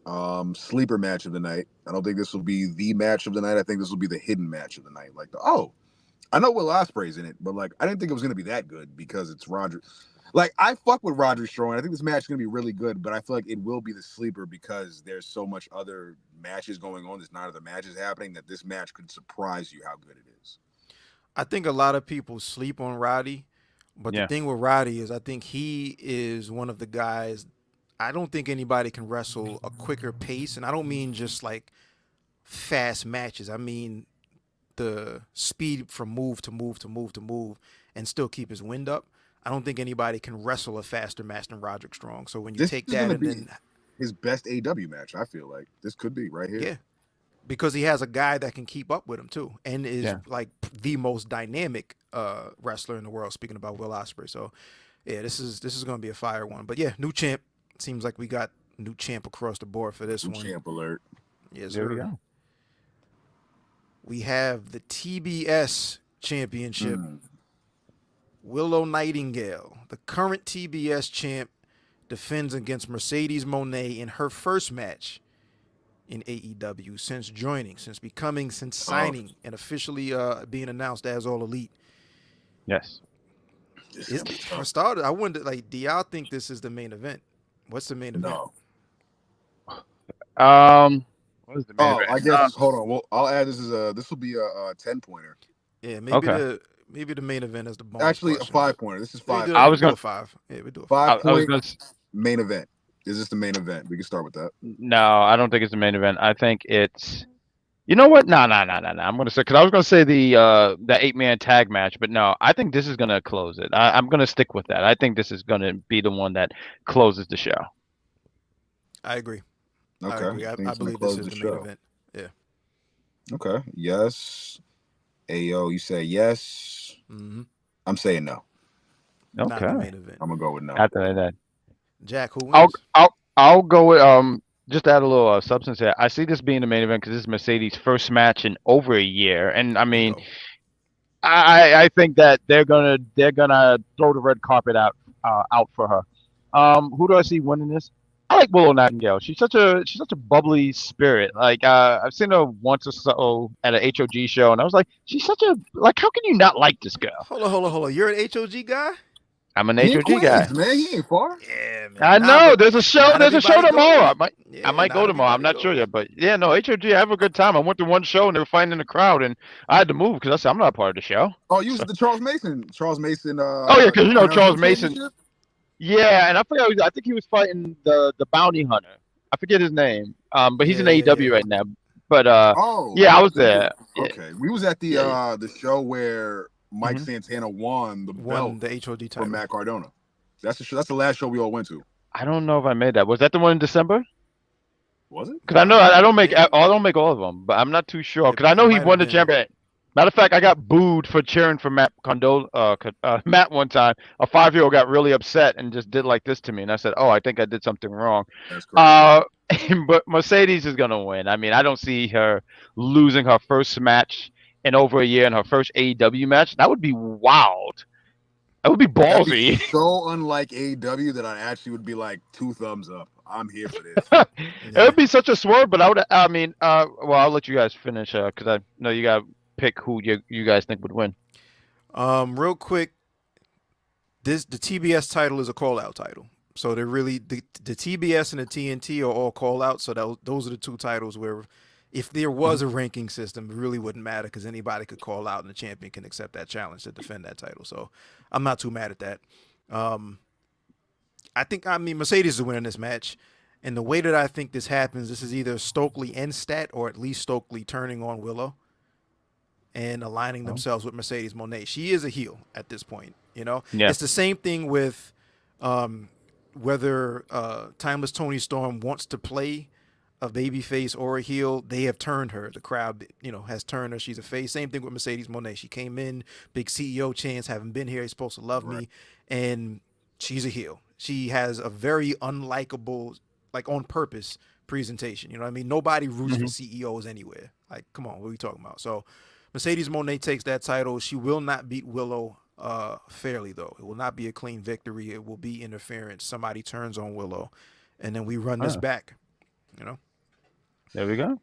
sleeper match of the night. I don't think this will be the match of the night. I think this will be the hidden match of the night. Like, I know Will Ospreay's in it, but like, I didn't think it was going to be that good because it's Roger. Like, I fuck with Roderick Strong. I think this match is going to be really good, but I feel like it will be the sleeper because there's so much other matches going on. There's not other matches happening that this match could surprise you how good it is. I think a lot of people sleep on Roddy, but the thing with Roddy is I think he is one of the guys. I don't think anybody can wrestle a quicker pace, and I don't mean just like fast matches. I mean the speed from move to move to move to move and still keep his wind up. I don't think anybody can wrestle a faster match than Roderick Strong. So when you take that and then his best AEW match, I feel like this could be right here. Yeah, because he has a guy that can keep up with him too, and is like the most dynamic wrestler in the world. Speaking about Will Ospreay, so yeah, this is going to be a fire one. But yeah, new champ. Seems like we got new champ across the board for this one. Champ alert. Yes, there we go. We have the TBS championship. Willow Nightingale, the current TBS champ, defends against Mercedes Moné in her first match in AEW since signing and officially being announced as All Elite. Yes. For starters, I wonder, like, do y'all think this is the main event? What's the main event? What is the main event? I guess hold on. Well, I'll add this will be a 10-pointer. Yeah, maybe the main event is the bonus. Actually, question. A 5-pointer. This is 5. I was going to 5. Yeah, we do a 5-point main event. Is this the main event? We can start with that. No, I don't think it's the main event. I think it's. You know what? No. I'm gonna say, because I was gonna say the 8-man tag match, but no, I think this is gonna close it. I'm gonna stick with that. I think this is gonna be the one that closes the show. I agree. Okay. I believe this is the main event. Yeah. Okay. Yes. Ayo, you say yes. Mm-hmm. I'm saying no. Okay. Not the main event. I'm gonna go with no. After that, Jack, who wins? I'll go with just to add a little substance here. I see this being the main event because this is Mercedes' first match in over a year, and I mean, I think that they're gonna throw the red carpet out for her. Who do I see winning this? I like Willow Nightingale. She's such a bubbly spirit. Like I've seen her once or so at an HOG show, and I was like, she's such a how can you not like this girl? Hold on. You're an HOG guy? I'm an HOG guy. Man, he ain't far. Yeah, man. I know. There's a show. There's a show tomorrow. I might go tomorrow. I'm not sure yet, but yeah, no, HOG. I have a good time. I went to one show and they were fighting in the crowd, and I had to move because I said I'm not a part of the show. Oh, you was at the Charles Mason. Charles Mason. Oh yeah, because Charles Mason. Yeah, and I think he was fighting the bounty hunter. I forget his name. But he's in AEW right now. But I was there. Okay, we was at the show where Mike Santana won the belt, the HOD title from Matt Cardona. That's the last show we all went to. I don't know if I made that. Was that the one in December? Was it? Because I know I don't make all of them, but I'm not too sure. Because I know he won the championship. Matter of fact, I got booed for cheering for Matt Matt one time. A 5-year-old got really upset and just did like this to me, and I said, "Oh, I think I did something wrong." That's crazy. But Mercedes is gonna win. I mean, I don't see her losing her first match in over a year in her first AEW match. That would be wild. That would be That'd be ballsy. so unlike AEW that I actually would be like 2 thumbs up. I'm here for this. It would be such a swerve, but I mean, well, I'll let you guys finish, because I know you got to pick who you guys think would win. Real quick, the TBS title is a call out title. So they're really the TBS and the TNT are all call out. So those are the two titles where, if there was a ranking system, it really wouldn't matter because anybody could call out and the champion can accept that challenge to defend that title. So I'm not too mad at that. I mean Mercedes is winning this match, and the way that I think this happens, this is either Stokely and Stat, or at least Stokely turning on Willow and aligning themselves with Mercedes Moné. She is a heel at this point. Yeah. It's the same thing with whether Timeless Tony Storm wants to play a babyface or a heel. They have turned her. The crowd, has turned her. She's a face. Same thing with Mercedes Moné. She came in, big CEO chance, haven't been here. He's supposed to love me, and she's a heel. She has a very unlikable, like on purpose presentation. You know what I mean? Nobody roots for CEOs anywhere. Like, come on, what are we talking about? So Mercedes Moné takes that title. She will not beat Willow fairly, though. It will not be a clean victory. It will be interference. Somebody turns on Willow, and then we run this back. There we go.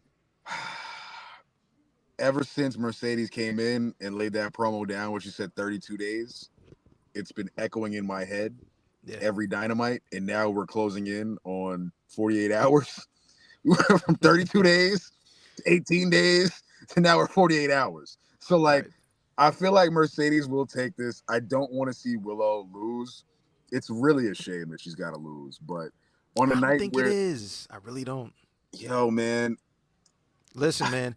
Ever since Mercedes came in and laid that promo down, where she said 32 days, it's been echoing in my head every Dynamite, and now we're closing in on 48 hours. From 32 days to 18 days to now we're 48 hours. So, like, I feel like Mercedes will take this. I don't want to see Willow lose. It's really a shame that she's got to lose. But on a night where... I think it is. I really don't. Yo, man. Listen, man.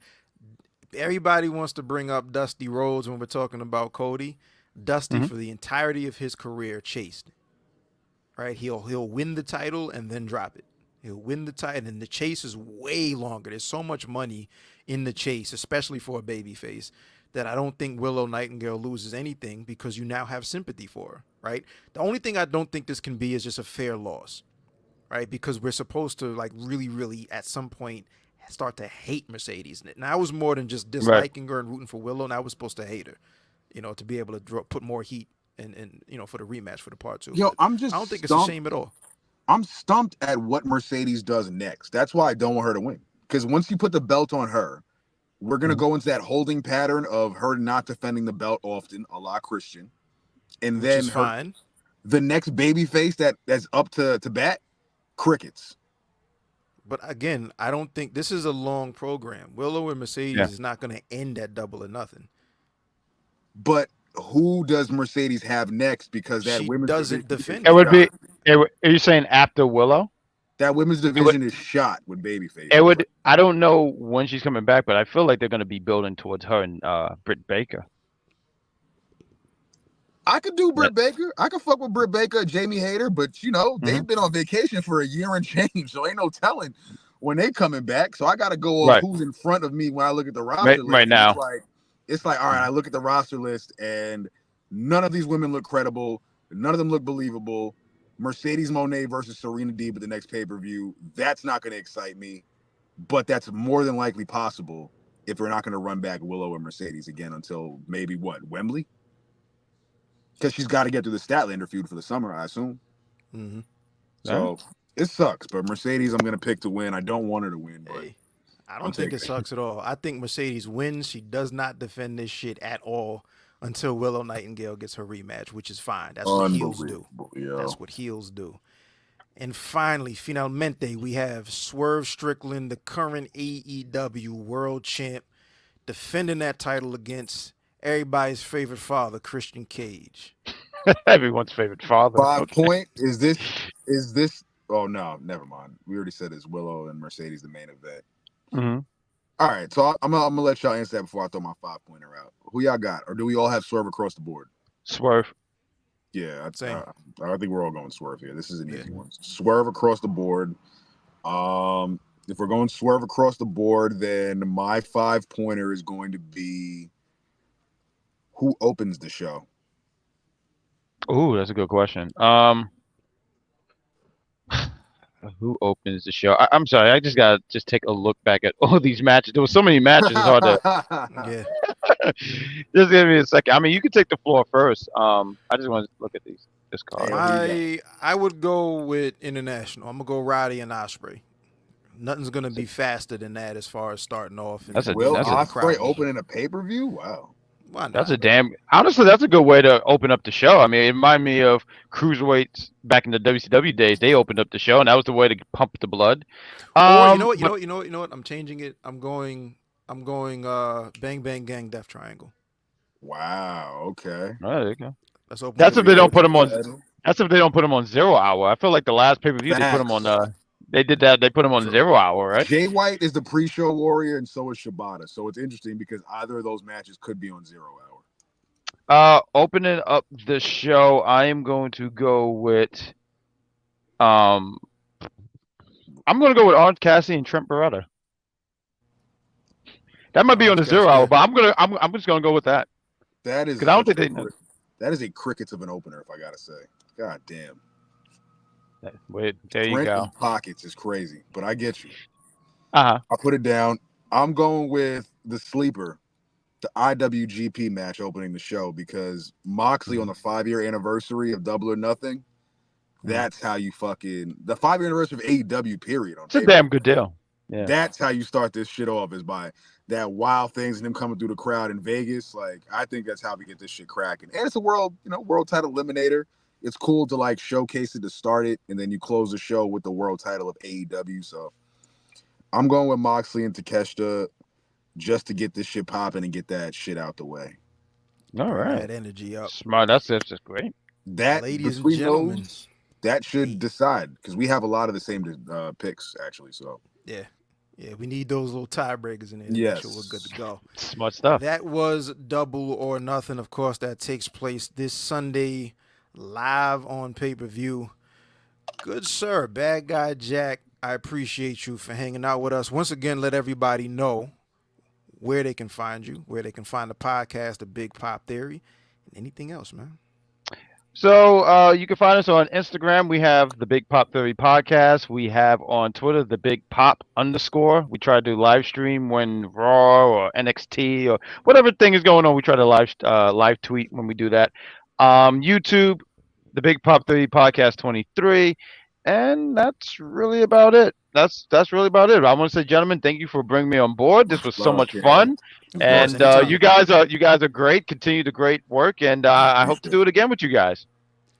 Everybody wants to bring up Dusty Rhodes when we're talking about Cody. Dusty, for the entirety of his career, chased. Right? He'll win the title and then drop it. He'll win the title, and the chase is way longer. There's so much money in the chase, especially for a babyface, that I don't think Willow Nightingale loses anything because you now have sympathy for her, right? The only thing I don't think this can be is just a fair loss, right? Because we're supposed to, like, really, really, at some point, start to hate Mercedes. Now, it was more than just disliking her and rooting for Willow. Now, we're supposed to hate her, to be able to put more heat and for the rematch for the part 2. Yo, I don't think it's a shame at all. I'm stumped at what Mercedes does next. That's why I don't want her to win. Because once you put the belt on her, we're going to go into that holding pattern of her not defending the belt often, a la Christian. And Which then is fine. The next babyface that's up to bat, crickets. But again, I don't think this is a long program. Willow and Mercedes is not going to end at Double or Nothing. But who does Mercedes have next? Because that women's doesn't defend. It would be. Are you saying after Willow? That women's division is shot with babyface. It would. I don't know when she's coming back, but I feel like they're going to be building towards her and Britt Baker. I could do Britt Baker. I could fuck with Britt Baker, Jamie Hayter, but they've been on vacation for a year and change, so ain't no telling when they coming back. So I got to go on who's in front of me when I look at the roster list. Right now. It's like, all right, I look at the roster list and none of these women look credible. None of them look believable. Mercedes Moné versus Serena Deeb at the next pay-per-view. That's not going to excite me, but that's more than likely possible if we're not going to run back Willow and Mercedes again until maybe Wembley? Because she's got to get through the Statlander feud for the summer, I assume. Mm-hmm. So it sucks, but Mercedes I'm going to pick to win. I don't want her to win, but I don't think it sucks at all. I think Mercedes wins. She does not defend this shit at all until Willow Nightingale gets her rematch, which is fine. That's what heels do. Yeah. That's what heels do. And finally, finalmente, we have Swerve Strickland, the current AEW World Champ, defending that title against everybody's favorite father, Christian Cage. Everyone's favorite father. 5 point. Is this? Oh no, never mind. We already said it's Willow and Mercedes the main event. Mm-hmm. All right, so I'm gonna let y'all answer that before I throw my 5-pointer out. Who y'all got, or do we all have Swerve across the board? Swerve. Yeah, I think we're all going Swerve here. This is an easy one. Swerve across the board. If we're going Swerve across the board, then my 5-pointer is going to be who opens the show. Ooh, that's a good question. Who opens the show? I'm sorry, I just gotta take a look back at all these matches. There were so many matches. It's hard to. Just give me a second. I mean, you can take the floor first. I just want to look at this Hey, card. yo, who you got? I would go with international. I'm gonna go Roddy and Osprey. Nothing's gonna be faster than that as far as starting off That's and a Will getting the Ospreay crowd moving. opening a pay-per-view? Wow. Why That's a not? damn. Honestly, that's a good way to open up the show. I mean, it reminded me of cruiserweights back in the WCW days. They opened up the show, and that was the way to pump the blood. Or you know what? But You know what? I'm changing it. I'm going. Bang Bang Gang Death Triangle. Wow. Okay. oh, there you go. Let's open with That's the if they Heavyweight don't put American them on. Badass. title. That's if they don't put them on 0 hour. I feel like the last pay per view they put them on. Facts. They did that. They put them on True. 0 hour, right? Jay White is the pre-show warrior, and so is Shibata. So it's interesting because either of those matches could be on 0 hour. Opening up the show, I am going to go with. Um, I'm going to go with Orange Cassidy and Trent Beretta. That might be on the 0 hour, but I'm just going to go with that That is because I don't such think a they. that is a crickets of an opener, if I gotta say. God damn. Wait, there you Trent go. in pockets is crazy, but I get you. Uh huh. I put it down. I'm going with the sleeper, the IWGP match opening the show because Moxley on the 5-year anniversary of Double or Nothing. That's how you fucking the 5-year anniversary of AEW period on It's a paper. damn good deal. Yeah. That's how you start this shit off is by that wild things and them coming through the crowd in Vegas. Like I think that's how we get this shit cracking. And it's a world title eliminator. It's cool to like showcase it to start it, and then you close the show with the world title of AEW. So I'm going with Moxley and Takeshita just to get this shit popping and get that shit out the way. All Bring right. that energy up, Smart. That's just great. That ladies and between gentlemen. those, that should Hey, decide because we have a lot of the same picks actually. So yeah, yeah. We need those little tiebreakers in there to make sure we're good to yes, go. Smart stuff. That was Double or Nothing. Of course, that takes place this Sunday live on pay per view. Good sir, Bad Guy Jack. I appreciate you for hanging out with us. Once again, let everybody know where they can find you, where they can find the podcast, The Big Pop Theory, and anything else, man. So you can find us on Instagram. We have the Big Pop Theory podcast. We have on Twitter the Big Pop _. We try to do live stream when Raw or NXT or whatever thing is going on. We try to live tweet when we do that. YouTube, the Big Pop Theory podcast 23, and that's really about it. That's really about it. I want to say, gentlemen, thank you for bringing me on board. This was so love much King. fun. Of course, And anytime. you guys are great. Continue the great work, and I hope to do it again with you guys.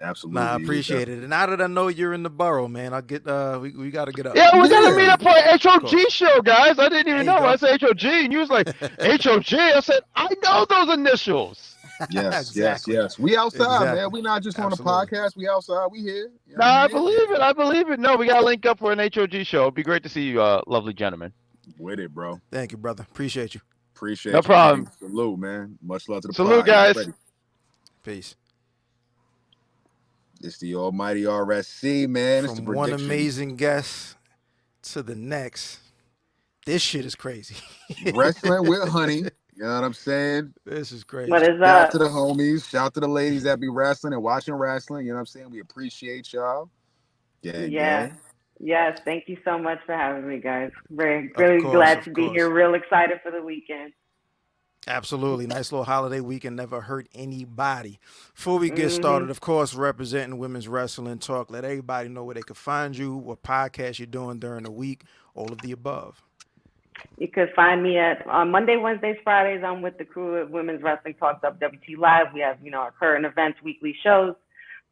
Absolutely. Nah, I appreciate it. And now that I know you're in the borough, man, I'll get we got to get up. Yeah, we gotta Yeah. meet up for an HOG course. show, guys. I didn't There even you know. go. I said HOG, and you was like HOG. I said I know those initials. Yes, Exactly. yes. We outside, man. Exactly. We not just on a Absolutely. podcast. We outside. We here. You know Nah, what I I mean? believe it. I believe it. No, we gotta link up for an HOG show. It'd be great to see you, lovely gentlemen. With it, bro. Thank you, brother. Appreciate you. Appreciate No you, problem. King. Salute, man. Much love to the Salute, pod. Y'all guys. ready? Peace. It's the almighty RSC, man. It's the From one prediction. amazing guest to the next. This shit is crazy. Wrestling with honey. You know what I'm saying? This is crazy. What is Shout out up? to the homies. Shout out to the ladies that be wrestling and watching wrestling. You know what I'm saying? We appreciate y'all. Gang, Yeah. gang. Yes. Thank you so much for having me, guys. Really course, glad of to be course. here. Real excited for the weekend. Absolutely. Nice little holiday weekend. Never hurt anybody. Before we get started, of course, representing women's wrestling talk, let everybody know where they can find you, what podcast you're doing during the week, all of the above. You could find me on Monday, Wednesdays, Fridays. I'm with the crew at Women's Wrestling Talks WT Live. We have, our current events, weekly shows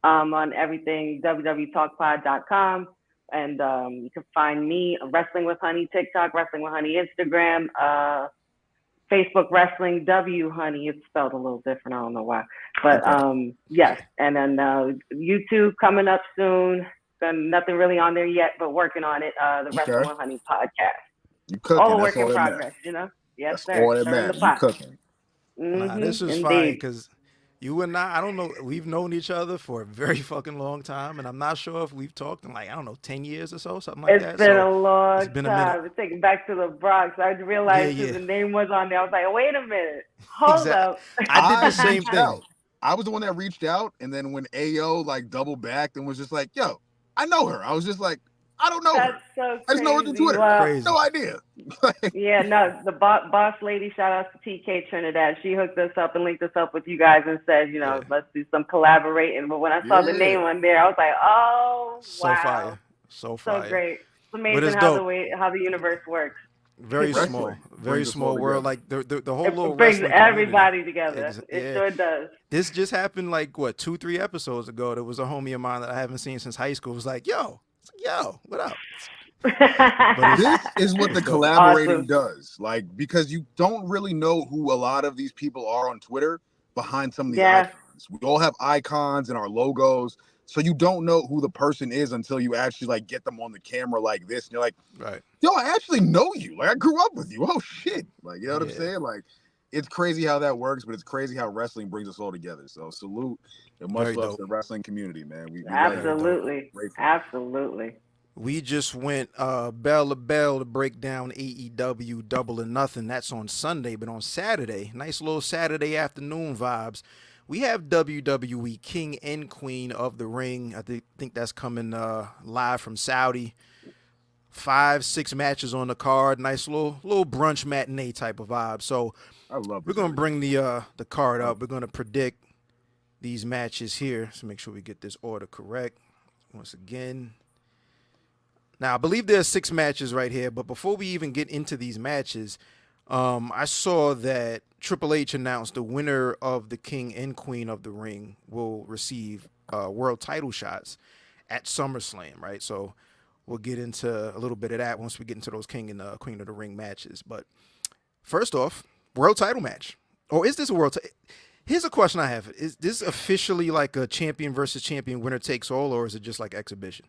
on everything, www.talkpod.com. And you can find me, Wrestling with Honey, TikTok, Wrestling with Honey, Instagram, Facebook, Wrestling W Honey. It's spelled a little different. I don't know why. But yes. And then YouTube coming up soon. Nothing really on there yet, but working on it. The Wrestling with Honey podcast. You cooking. All a That's work in that progress, matters. Yes, That's sir. all that Stir in the matters. You pot. cooking. Nah, this is Indeed. fine because you and I don't know, we've known each other for a very fucking long time, and I'm not sure if we've talked in 10 years or so, something like that. It's been So a long it's been a time. minute. It's taking back to the Bronx. I realized Yeah. the name was on there. I was like, wait a minute. Hold up. I did the same reached thing. out. I was the one that reached out, and then when AO like doubled back and was just like, "Yo, I know her," I was just like, I don't know. That's so crazy. I just know it's on Twitter. Crazy. No idea. Yeah, no, the boss lady, shout out to TK Trinidad. She hooked us up and linked us up with you guys and said, let's do some collaborating. But when I saw the name on there, I was like, oh, so wow. Fire. So fire. So great. It's But amazing how the universe works. Very small world. Like the whole little brings wrestling everybody community. together. It sure does. This just happened like 2-3 episodes ago. There was a homie of mine that I haven't seen since high school. It was like, yo, what up? But this is what the collaborating does. Like, because you don't really know who a lot of these people are on Twitter behind some of the icons. We all have icons and our logos. So you don't know who the person is until you actually like get them on the camera like this. And you're like, right. Yo, I actually know you. Like I grew up with you. Oh shit. Like, you know what I'm saying? Like, it's crazy how that works, but it's crazy how wrestling brings us all together. So salute and much love to the wrestling community, man. We absolutely. Absolutely. We just went bell to bell to break down AEW Double or Nothing. That's on Sunday, but on Saturday, nice little Saturday afternoon vibes. We have WWE King and Queen of the Ring. I think that's coming live from Saudi. 5-6 matches on the card. Nice little brunch matinee type of vibe. So I love. We're gonna bring the card up. We're gonna predict these matches here. So make sure we get this order correct. Once again. Now I believe there's 6 matches right here. But before we even get into these matches, I saw that Triple H announced the winner of the King and Queen of the Ring will receive world title shots at SummerSlam, right? So we'll get into a little bit of that once we get into those King and Queen of the Ring matches. But first off, world title match. Or is this a world title? Here's a question I have. Is this officially like a champion versus champion winner takes all, or is it just like exhibition?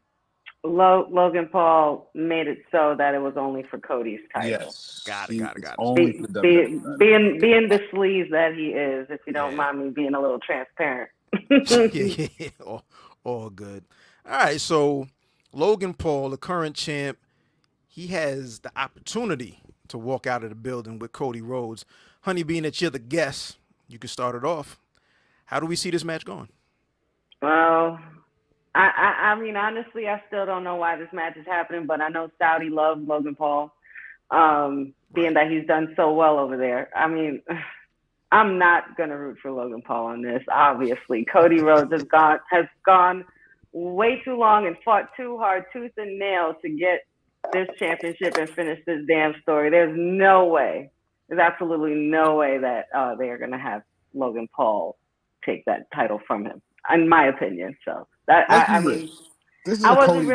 Logan Paul made it so that it was only for Cody's title. Yes. Got it. Only for being the sleaze that he is, if you don't mind me being a little transparent. yeah. All good. All right, so Logan Paul, the current champ, he has the opportunity to walk out of the building with Cody Rhodes. Honey, being that you're the guest, you can start it off. How do we see this match going? Well, I mean, honestly, I still don't know why this match is happening, but I know Saudi loves Logan Paul, being that he's done so well over there. I mean, I'm not going to root for Logan Paul on this, obviously. Cody Rhodes has gone way too long and fought too hard, tooth and nail, to get this championship and finish this damn story. There's absolutely no way that they are going to have Logan Paul take that title from him, in my opinion. So I mean, I wasn't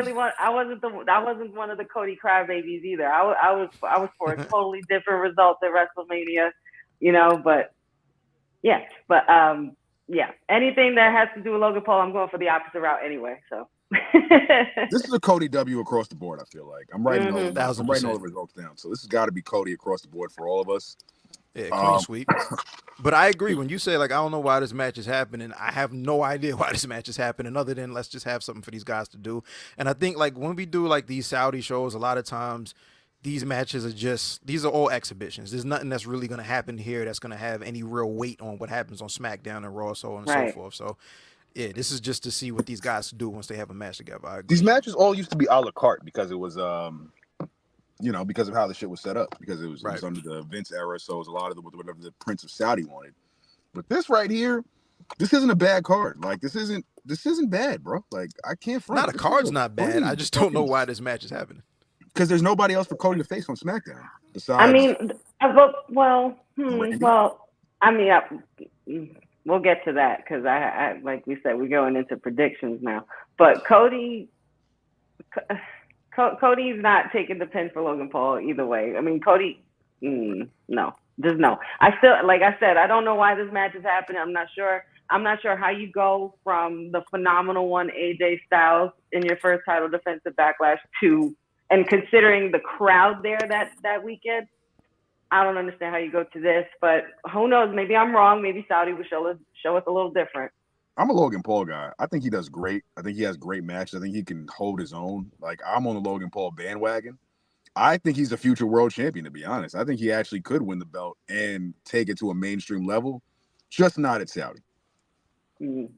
one of the Cody crybabies either. I was for a totally different result at WrestleMania, but yeah, anything that has to do with Logan Paul, I'm going for the opposite route anyway. So this is a Cody W across the board. I feel like I'm writing all the results down. So this has got to be Cody across the board for all of us. Yeah, clean sweep. But I agree when you say, like, I don't know why this match is happening. I have no idea why this match is happening other than let's just have something for these guys to do. And I think, like, when we do, like, these Saudi shows, a lot of times these matches these are all exhibitions. There's nothing that's really going to happen here that's going to have any real weight on what happens on SmackDown and Raw, so on and so forth. So, yeah, this is just to see what these guys do once they have a match together. I agree. These matches all used to be a la carte because it was because of how the shit was set up, because it was under the Vince era, so it was a lot of whatever the Prince of Saudi wanted. But this right here, this isn't a bad card. Like, this isn't bad, bro. Like, I can't front. The card's not bad. I just don't know why this match is happening. Because there's nobody else for Cody to face on SmackDown besides. I mean, we'll get to that because I like we said, we're going into predictions now. But Cody's not taking the pin for Logan Paul either way. I mean, Cody, no. I still, like I said, I don't know why this match is happening. I'm not sure how you go from the phenomenal one, AJ Styles, in your first title defense at Backlash and considering the crowd there that weekend, I don't understand how you go to this. But who knows? Maybe I'm wrong. Maybe Saudi will show us a little different. I'm a Logan Paul guy. I think he does great. I think he has great matches. I think he can hold his own. Like, I'm on the Logan Paul bandwagon. I think he's a future world champion, to be honest. I think he actually could win the belt and take it to a mainstream level, just not at Saudi. Mm-hmm.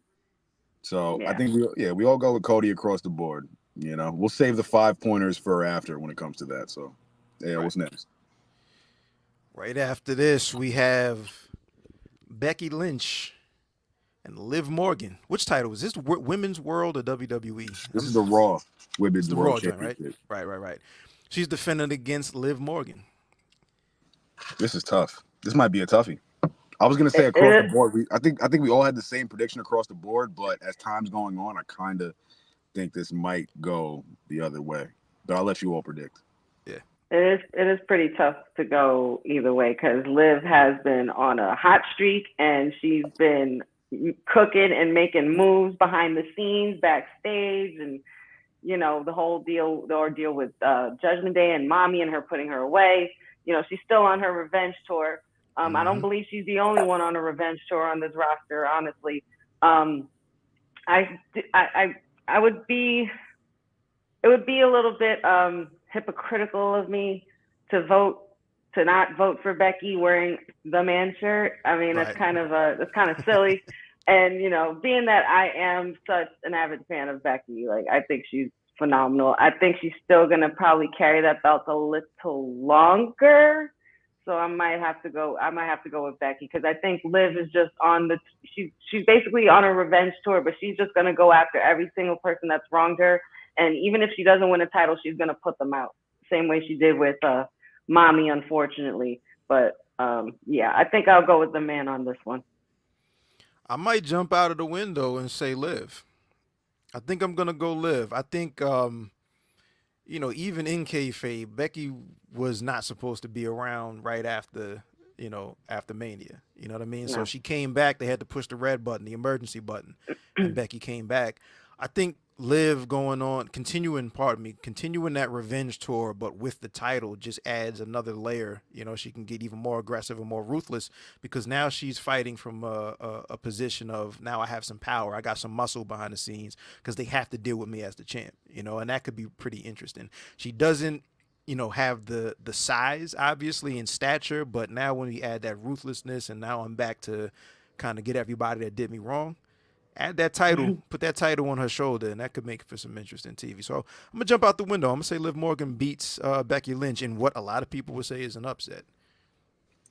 So I think we all go with Cody across the board. You know, we'll save the 5-pointers for after when it comes to that. So, yeah, Right. what's next? Right after this, we have Becky Lynch and Liv Morgan. Which title is this? Women's World or WWE? This is the Raw It's Women's the World Raw joint, right? Championship. Right. She's defending against Liv Morgan. This is tough. This might be a toughie. I was gonna say It across the is. board. I think we all had the same prediction across the board, but as time's going on, I kind of think this might go the other way. But I'll let you all predict. Yeah. It is pretty tough to go either way because Liv has been on a hot streak and she's been cooking and making moves behind the scenes, backstage, and the whole deal, the ordeal with Judgment Day and Mommy and her putting her away. She's still on her revenge tour. I don't believe she's the only one on a revenge tour on this roster, honestly. I would be. It would be a little bit hypocritical of me to not vote for Becky wearing the man shirt. I mean, Right. that's kind of silly. And being that I am such an avid fan of Becky, like I think she's phenomenal. I think she's still gonna probably carry that belt a little longer. So I might have to go with Becky because I think Liv is just she's basically on a revenge tour, but she's just gonna go after every single person that's wronged her. And even if she doesn't win a title, she's gonna put them out. Same way she did with Mommy, unfortunately. But yeah, I think I'll go with the man on this one. I might jump out of the window and say Liv. I think I'm gonna go Liv. I think even in kayfabe, Becky was not supposed to be around right after after Mania. You know what I mean? No. So she came back. They had to push the red button, the emergency button, and Becky came back. I think Liv continuing that revenge tour, but with the title, just adds another layer. She can get even more aggressive and more ruthless because now she's fighting from a position of now I have some power, I got some muscle behind the scenes because they have to deal with me as the champ. And that could be pretty interesting. She doesn't have the size obviously in stature, but now when we add that ruthlessness and now I'm back to kind of get everybody that did me wrong. Add that title, put that title on her shoulder, and that could make for some interesting TV. So I'm gonna jump out the window. I'm gonna say Liv Morgan beats Becky Lynch in what a lot of people would say is an upset.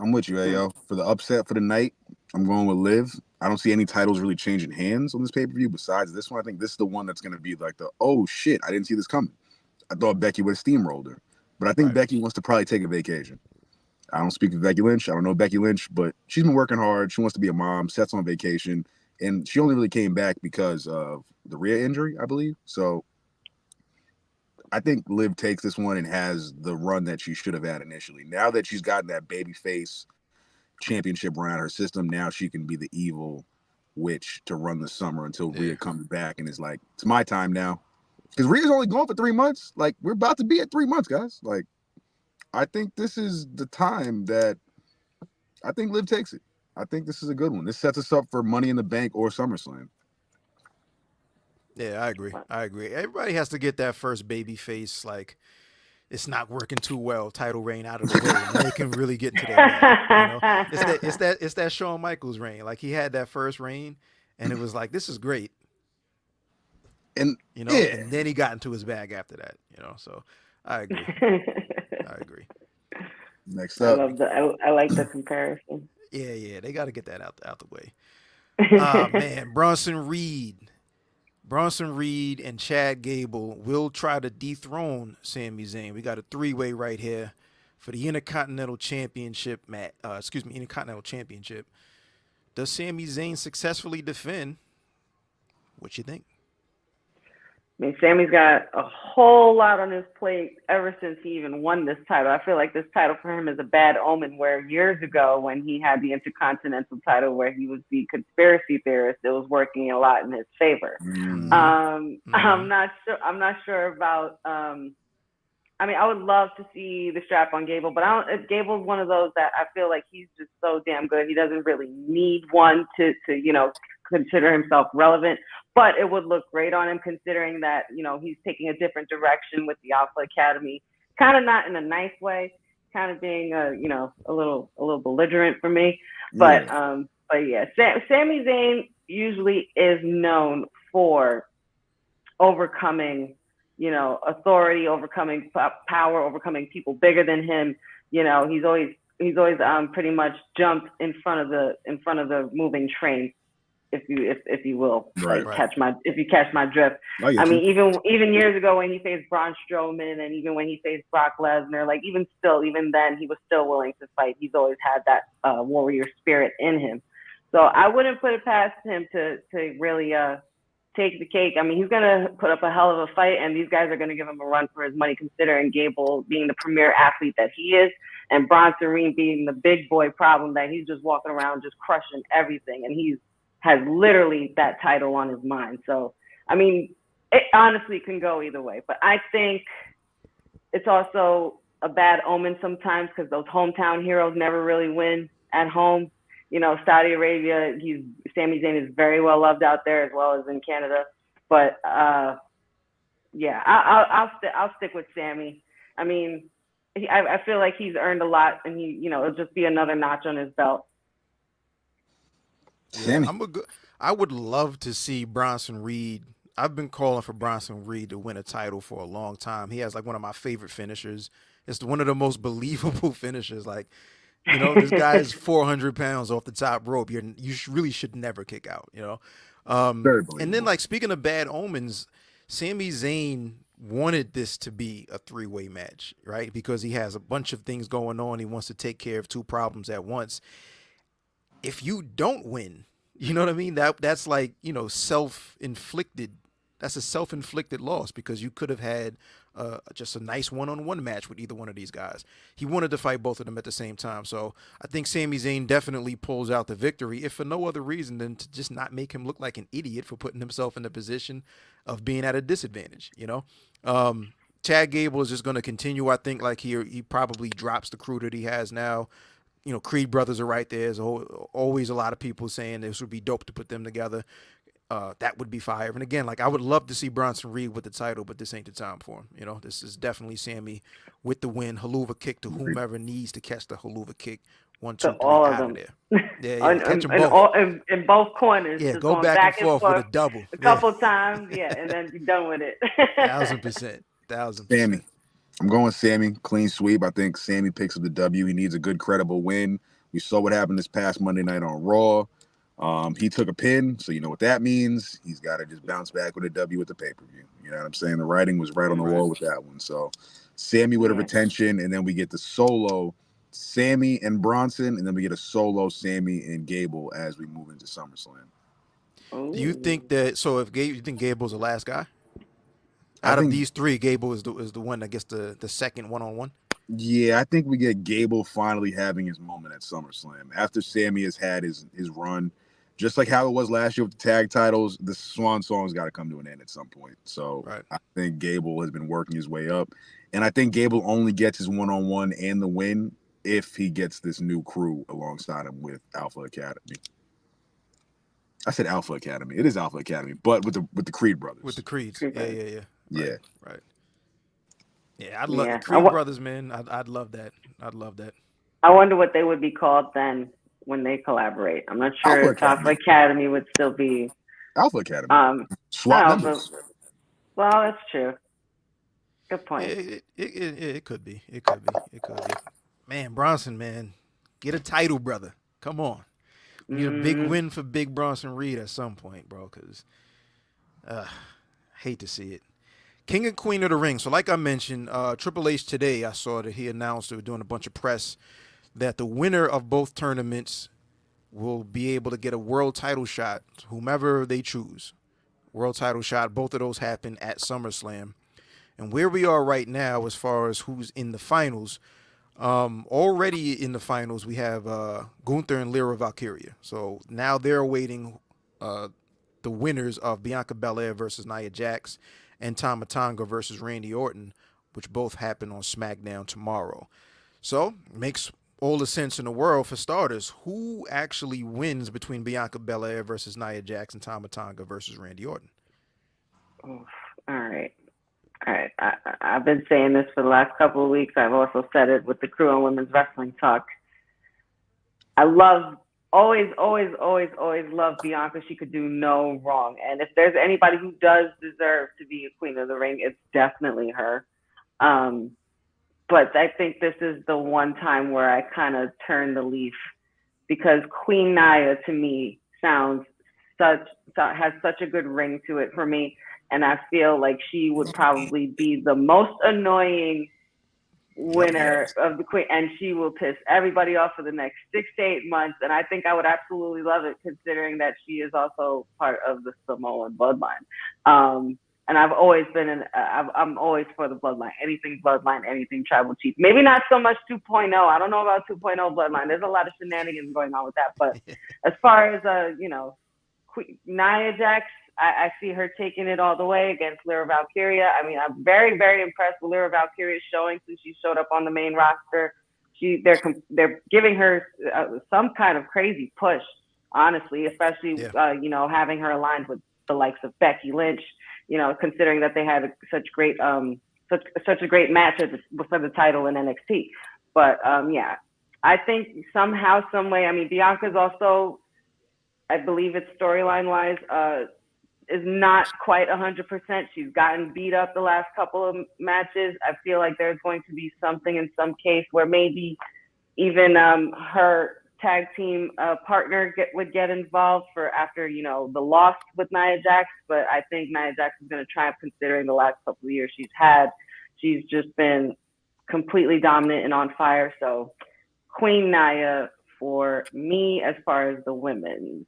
I'm with you, Ayo. For the upset for the night, I'm going with Liv. I don't see any titles really changing hands on this pay-per-view besides this one. I think this is the one that's gonna be like oh shit, I didn't see this coming. I thought Becky would have steamrolled her, but I think Becky wants to probably take a vacation. I don't speak with Becky Lynch. I don't know Becky Lynch, but she's been working hard. She wants to be a mom. Seth's on vacation. And she only really came back because of the rear injury, I believe. So I think Liv takes this one and has the run that she should have had initially. Now that she's gotten that babyface championship run out of her system, now she can be the evil witch to run the summer until Rhea comes back and is like, it's my time now. Because Rhea's only going for 3 months. Like, we're about to be at 3 months, guys. Like, I think this is the time that I think Liv takes it. I think this is a good one. This sets us up for Money in the Bank or SummerSlam. Yeah, I agree. Everybody has to get that first baby face, like it's not working too well, title reign out of the way, and they can really get into their bag. It's that Shawn Michaels reign. Like he had that first reign, and it was like this is great. And and then he got into his bag after that. So I agree. Next up, I like the comparison. Yeah, they got to get that out the way. Man, Bronson Reed and Chad Gable will try to dethrone Sami Zayn. We got a 3-way right here for the Intercontinental Championship. Intercontinental Championship. Does Sami Zayn successfully defend? What you think? I mean, Sammy's got a whole lot on his plate ever since he even won this title. I feel like this title for him is a bad omen where years ago when he had the Intercontinental title where he was the conspiracy theorist, it was working a lot in his favor. I'm not sure about I mean, I would love to see the strap on Gable, but Gable's one of those that I feel like he's just so damn good. He doesn't really need one to consider himself relevant. But it would look great on him considering that, he's taking a different direction with the Alpha Academy. Kind of not in a nice way, kind of being a little belligerent for me. But yeah, Sami Zayn usually is known for overcoming authority, overcoming power, overcoming people bigger than him. He's always pretty much jumped in front of the moving train, if you will, right. if you catch my drift. I mean, even years ago when he faced Braun Strowman, and even when he faced Brock Lesnar, like even then he was still willing to fight. He's always had that warrior spirit in him. So I wouldn't put it past him to really take the cake. I mean, he's gonna put up a hell of a fight, and these guys are gonna give him a run for his money, considering Gable being the premier athlete that he is, and Bronson Reed being the big boy problem that he's just walking around just crushing everything, and has literally that title on his mind. So, I mean, it honestly can go either way. But I think it's also a bad omen sometimes, because those hometown heroes never really win at home. Saudi Arabia, Sami Zayn is very well loved out there, as well as in Canada. But yeah, I'll stick with Sami. I mean, I feel like he's earned a lot, and it'll just be another notch on his belt. Yeah, I would love to see Bronson Reed. I've been calling for Bronson Reed to win a title for a long time. He has like one of my favorite finishers. It's one of the most believable finishers. Like, this guy is 400 pounds off the top rope. You really should never kick out. And then, like, speaking of bad omens, Sami Zayn wanted this to be a 3-way match, right? Because he has a bunch of things going on. He wants to take care of 2 problems at once. If you don't win, you know what I mean? That's like, self-inflicted. That's a self-inflicted loss, because you could have had just a nice one-on-one match with either one of these guys. He wanted to fight both of them at the same time. So I think Sami Zayn definitely pulls out the victory, if for no other reason than to just not make him look like an idiot for putting himself in the position of being at a disadvantage, Chad Gable is just going to continue. I think like he probably drops the crew that he has now. Creed brothers are right there. There's always a lot of people saying this would be dope to put them together. That would be fire. And again, like, I would love to see Bronson Reed with the title, but this ain't the time for him. This is definitely Sami with the win. Haluva kick to whomever needs to catch the Haluva kick. 1, 2, 3, all out of of them. Yeah, catch them both. In both corners. Yeah, go back and forth with a double. A couple times, and then be done with it. 1,000%. Sami. I'm going Sami, clean sweep. I think Sami picks up the W. He needs a good, credible win. We saw what happened this past Monday night on Raw. He took a pin, so you know what that means. He's got to just bounce back with a W with the pay-per-view. You know what I'm saying? The writing was right on the wall with that one. So Sami with a retention, and then we get the solo Sami and Bronson, and then we get a solo Sami and Gable as we move into SummerSlam. Do you think that? So if you think Gable's the last guy? Out of these 3, Gable is the one that gets the second one-on-one? Yeah, I think we get Gable finally having his moment at SummerSlam. After Sami has had his run, just like how it was last year with the tag titles, the swan song's got to come to an end at some point. So I think Gable has been working his way up. And I think Gable only gets his one-on-one and the win if he gets this new crew alongside him with Alpha Academy. I said Alpha Academy. It is Alpha Academy, but with the Creed brothers. With the Creeds. Yeah. Right. Yeah, I'd love the Creed brothers, man. I'd love that. I wonder what they would be called then when they collaborate. I'm not sure if Alpha Academy would still be Alpha Academy. Swap members. Well, that's true. Good point. It could be. Man, Bronson, man, get a title, brother. Come on. We need a big win for Big Bronson Reed at some point, bro, because hate to see it. King and Queen of the Ring. So like I mentioned, Triple H today, I saw that he announced, they were doing a bunch of press, that the winner of both tournaments will be able to get a world title shot, whomever they choose. World title shot. Both of those happen at SummerSlam. And where we are right now as far as who's in the finals, already in the finals, we have Gunther and Lyra Valkyria. So now they're awaiting the winners of Bianca Belair versus Nia Jax and Tama Tonga versus Randy Orton, which both happen on SmackDown tomorrow. So makes all the sense in the world. For starters, who actually wins between Bianca Belair versus Nia Jax and Tama Tonga versus Randy Orton? All right. I've been saying this for the last couple of weeks. I've also said it with the Crew on Women's Wrestling Talk. I love always loved Bianca. She could do no wrong. And if there's anybody who does deserve to be a queen of the ring, it's definitely her. But I think this is the one time where I kind of turn the leaf, because Queen Nia to me has such a good ring to it for me, and I feel like she would probably be the most annoying winner of the Queen, and she will piss everybody off for the next 6 to 8 months. And I think I would absolutely love it, considering that she is also part of the Samoan bloodline. And I'm always for the bloodline. Anything bloodline, anything tribal chief. Maybe not so much 2.0. I don't know about 2.0 bloodline. There's a lot of shenanigans going on with that. But as far as Nia Jax, I see her taking it all the way against Lyra Valkyria. I mean, I'm very, very impressed with Lyra Valkyria's showing since she showed up on the main roster. They're giving her some kind of crazy push, honestly, especially having her aligned with the likes of Becky Lynch. Considering that they had such a great match for the title in NXT. But I think somehow, some way. I mean, Bianca's also, I believe it's storyline wise, is not quite 100%. She's gotten beat up the last couple of matches. I feel like there's going to be something in some case where maybe even her tag team partner would get involved for after the loss with Nia Jax. But I think Nia Jax is going to triumph, considering the last couple of years she's had. She's just been completely dominant and on fire. So Queen Nia for me as far as the women's.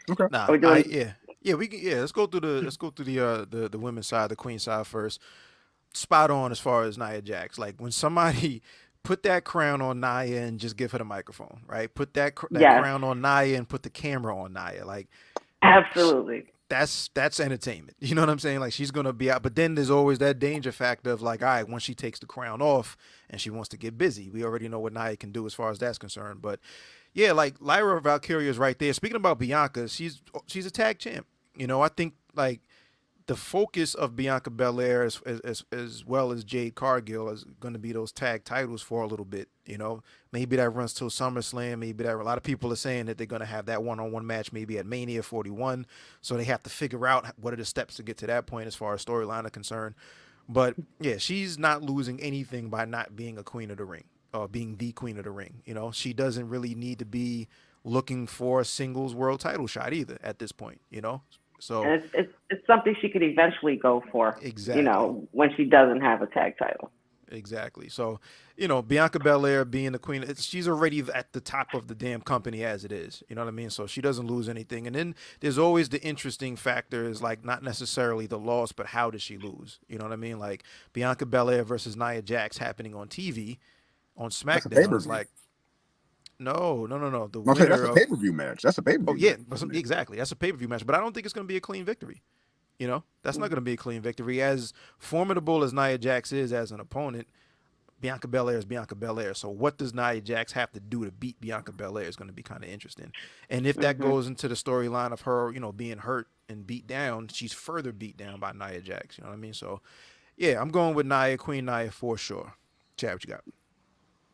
Okay. Let's go through the women's side, the queen side first. Spot on as far as Nia Jax. Like, when somebody put that crown on Nia and just give her the microphone, right? Put that crown on Nia and put the camera on Nia. Like, absolutely. That's entertainment. You know what I'm saying? Like, she's gonna be out, but then there's always that danger factor of like, all right, once she takes the crown off and she wants to get busy, we already know what Nia can do as far as that's concerned. But yeah, like Lyra Valkyria is right there. Speaking about Bianca, she's a tag champ. I think like the focus of Bianca Belair as well as Jade Cargill is going to be those tag titles for a little bit. Maybe that runs till SummerSlam. Maybe that a lot of people are saying that they're going to have that one-on-one match maybe at Mania 41. So they have to figure out what are the steps to get to that point as far as storyline are concerned. But yeah, she's not losing anything by not being a queen of the ring or being the queen of the ring. She doesn't really need to be looking for a singles world title shot either at this point. So and it's something she could eventually go for. Exactly. When she doesn't have a tag title. Exactly. So, Bianca Belair being the queen, she's already at the top of the damn company as it is. You know what I mean? So she doesn't lose anything. And then there's always the interesting factor is like not necessarily the loss, but how does she lose? You know what I mean? Like Bianca Belair versus Nia Jax happening on TV on SmackDown is like, no. The winner that's a pay-per-view match. That's a pay-per-view. Oh yeah, exactly. That's a pay-per-view match. But I don't think it's going to be a clean victory. That's not going to be a clean victory. As formidable as Nia Jax is as an opponent, Bianca Belair is Bianca Belair. So what does Nia Jax have to do to beat Bianca Belair is going to be kind of interesting. And if that goes into the storyline of her, being hurt and beat down, she's further beat down by Nia Jax. You know what I mean? So, yeah, I'm going with Nia, Queen Nia for sure. Chad, what you got?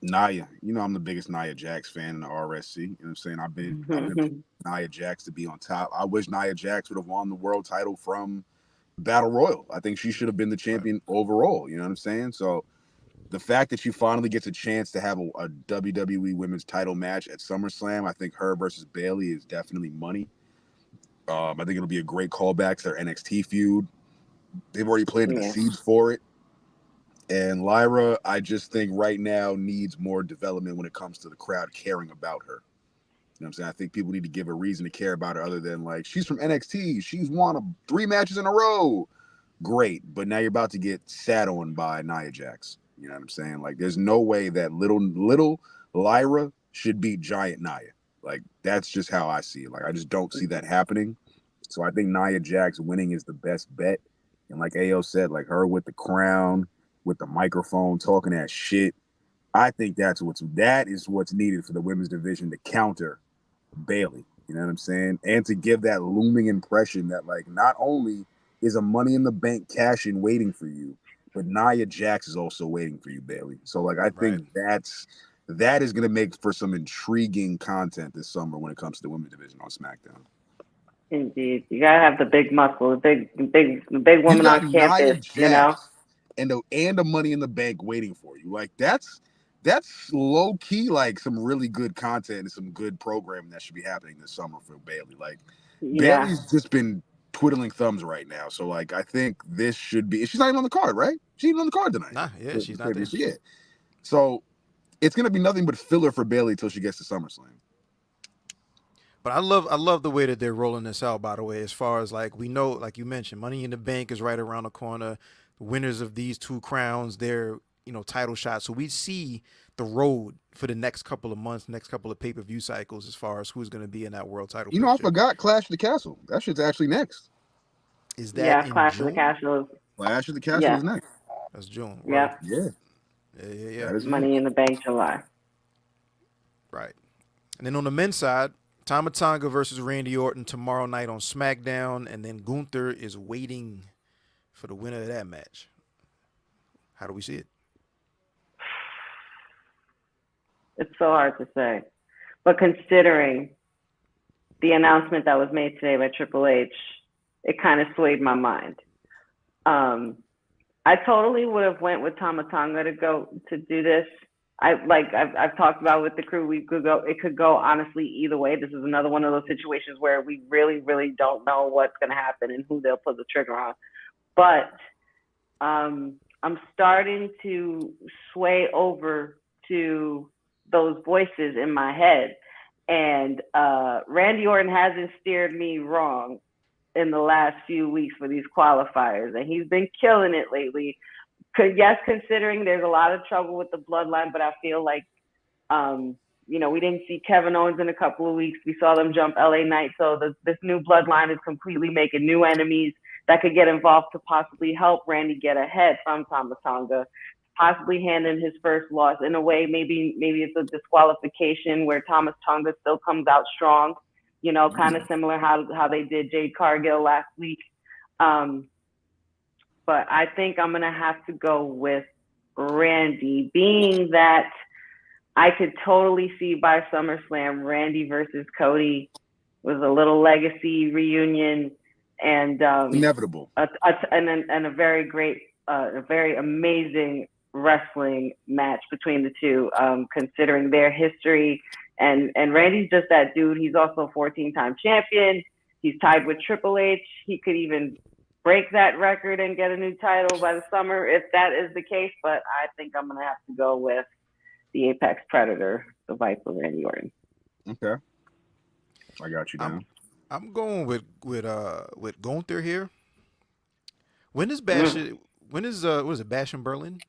Nia, I'm the biggest Nia Jax fan in the RSC. You know what I'm saying? I've been Nia Jax to be on top. I wish Nia Jax would have won the world title from Battle Royal. I think she should have been the champion overall. You know what I'm saying? So the fact that she finally gets a chance to have a WWE women's title match at SummerSlam, I think her versus Bayley is definitely money. I think it'll be a great callback to their NXT feud. They've already planted the seeds for it. And Lyra, I just think right now needs more development when it comes to the crowd caring about her. You know what I'm saying? I think people need to give a reason to care about her other than like, she's from NXT. She's won 3 matches in a row. Great. But now you're about to get sat on by Nia Jax. You know what I'm saying? Like, there's no way that little Lyra should beat giant Nia. Like, that's just how I see it. Like, I just don't see that happening. So I think Nia Jax winning is the best bet. And like AO said, like her with the crown, with the microphone, talking that shit. I think that is what's needed for the women's division to counter Bayley. You know what I'm saying? And to give that looming impression that like not only is a Money in the Bank cash-in waiting for you, but Nia Jax is also waiting for you, Bayley. So like I think that's that is going to make for some intriguing content this summer when it comes to the women's division on SmackDown. Indeed, you gotta have the big muscle, the big woman on campus, you know. And the Money in the Bank waiting for you. Like that's low key like some really good content and some good programming that should be happening this summer for Bayley. Like Bayley's just been twiddling thumbs right now. So like I think this should be. She's not even on the card, right? She's even on the card tonight. Nah, yeah, she's not there. Yeah. So it's gonna be nothing but filler for Bayley until she gets to SummerSlam. But I love the way that they're rolling this out, by the way, as far as like we know, like you mentioned, Money in the Bank is right around the corner. The winners of these two crowns, they're, title shots. So we see the road for the next couple of months, next couple of pay-per-view cycles as far as who's going to be in that world title picture. I forgot Clash of the Castle. That shit's actually next. Is that in Clash June? of the Castle. Clash of the Castle is next. That's June. Yeah. Yeah. Money in the Bank July. Right. And then on the men's side, Tama Tonga versus Randy Orton tomorrow night on SmackDown, and then Gunther is waiting for the winner of that match. How do we see it? It's so hard to say. But considering the announcement that was made today by Triple H, it kind of swayed my mind. I totally would have went with Tama Tonga to do this. I've talked about with the crew, it could go honestly either way. This is another one of those situations where we really, really don't know what's going to happen and who they'll pull the trigger on. But I'm starting to sway over to those voices in my head. And Randy Orton hasn't steered me wrong in the last few weeks for these qualifiers. And he's been killing it lately. Yes, considering there's a lot of trouble with the bloodline, but I feel like, we didn't see Kevin Owens in a couple of weeks. We saw them jump LA Knight. So this new bloodline is completely making new enemies that could get involved to possibly help Randy get ahead from Tama Tonga, possibly hand in his first loss. In a way, maybe it's a disqualification where Tama Tonga still comes out strong, kind of similar how they did Jade Cargill last week. But I think I'm going to have to go with Randy, being that I could totally see by SummerSlam Randy versus Cody was a little legacy reunion and inevitable, and a very great, a very amazing wrestling match between the two, considering their history. And Randy's just that dude. He's also a 14-time champion. He's tied with Triple H. He could even break that record and get a new title by the summer if that is the case. But I think I'm going to have to go with the Apex Predator, the Viper, Randy Orton. Okay. I got you down. I'm going with Gunther here. When is Bash? When is was it Bash in Berlin?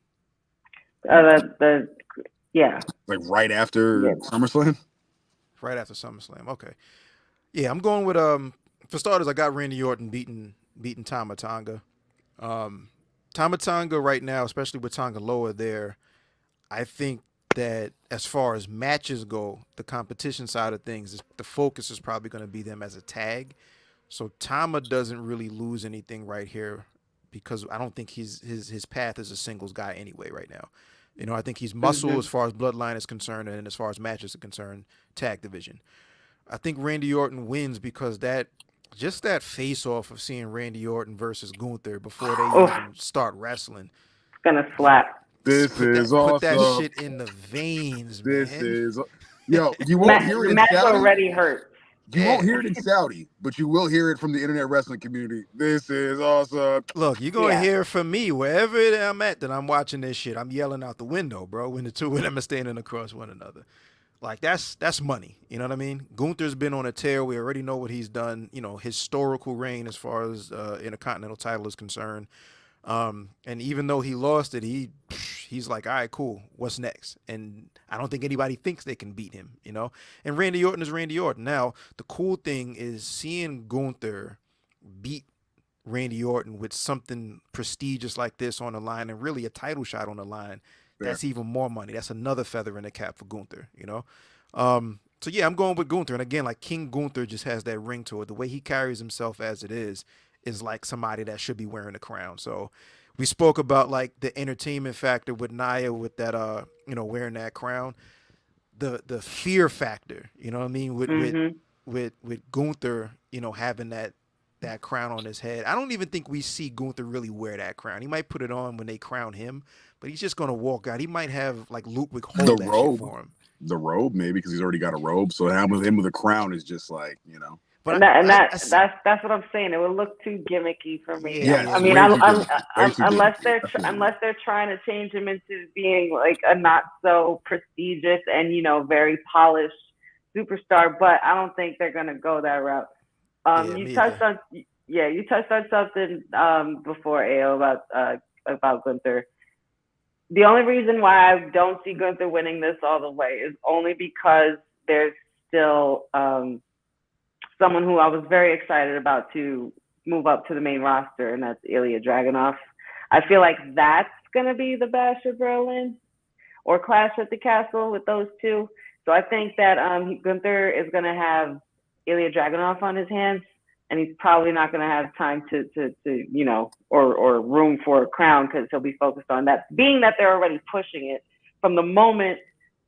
Like right after SummerSlam. Right after SummerSlam. Okay. Yeah, I'm going with for starters, I got Randy Orton beating Tama Tonga. Tama Tonga right now, especially with Tonga Loa there, I think that as far as matches go, the competition side of things, the focus is probably going to be them as a tag. So Tama doesn't really lose anything right here because I don't think his path is a singles guy anyway right now. I think he's muscle as far as bloodline is concerned, and as far as matches are concerned, tag division. I think Randy Orton wins because that face-off of seeing Randy Orton versus Gunther before they even start wrestling. It's going to slap. This is awesome. Put that shit in the veins, man. You won't hear it in Saudi. Already hurt. You won't hear it in Saudi, but you will hear it from the internet wrestling community. This is awesome. Look, you're going to hear it from me wherever I'm at that I'm watching this shit. I'm yelling out the window, bro, when the two of them are standing across one another. Like, that's money. You know what I mean? Gunther's been on a tear. We already know what he's done, historical reign as far as Intercontinental title is concerned. And even though he lost it, he's like, all right, cool. What's next? And I don't think anybody thinks they can beat him, And Randy Orton is Randy Orton. Now, the cool thing is seeing Gunther beat Randy Orton with something prestigious like this on the line and really a title shot on the line. Yeah. That's even more money. That's another feather in the cap for Gunther, So, yeah, I'm going with Gunther. And again, like King Gunther just has that ring to it. The way he carries himself as it is like somebody that should be wearing a crown. So we spoke about like the entertainment factor with Nia with that, wearing that crown. the fear factor. You know what I mean? Mm-hmm. With Gunther, having that crown on his head. I don't even think we see Gunther really wear that crown. He might put it on when they crown him, but he's just gonna walk out. He might have like Ludwig hold The that shit robe. for him. The robe, maybe, because he's already got a robe. So him with a crown is just like, But that's what I'm saying. It would look too gimmicky for me. Yeah, Yes, I mean, way too good. Way too unless good. they're trying to change him into being like a not so prestigious and very polished superstar, but I don't think they're gonna go that route. You touched on something before, AO, about Gunther. The only reason why I don't see Gunther winning this all the way is only because there's still someone who I was very excited about to move up to the main roster, and that's Ilya Dragunov. I feel like that's going to be the Bash of Berlin or Clash at the Castle with those two. So I think that Gunther is going to have Ilya Dragunov on his hands, and he's probably not going to have time to or room for a crown because he'll be focused on that. Being that they're already pushing it from the moment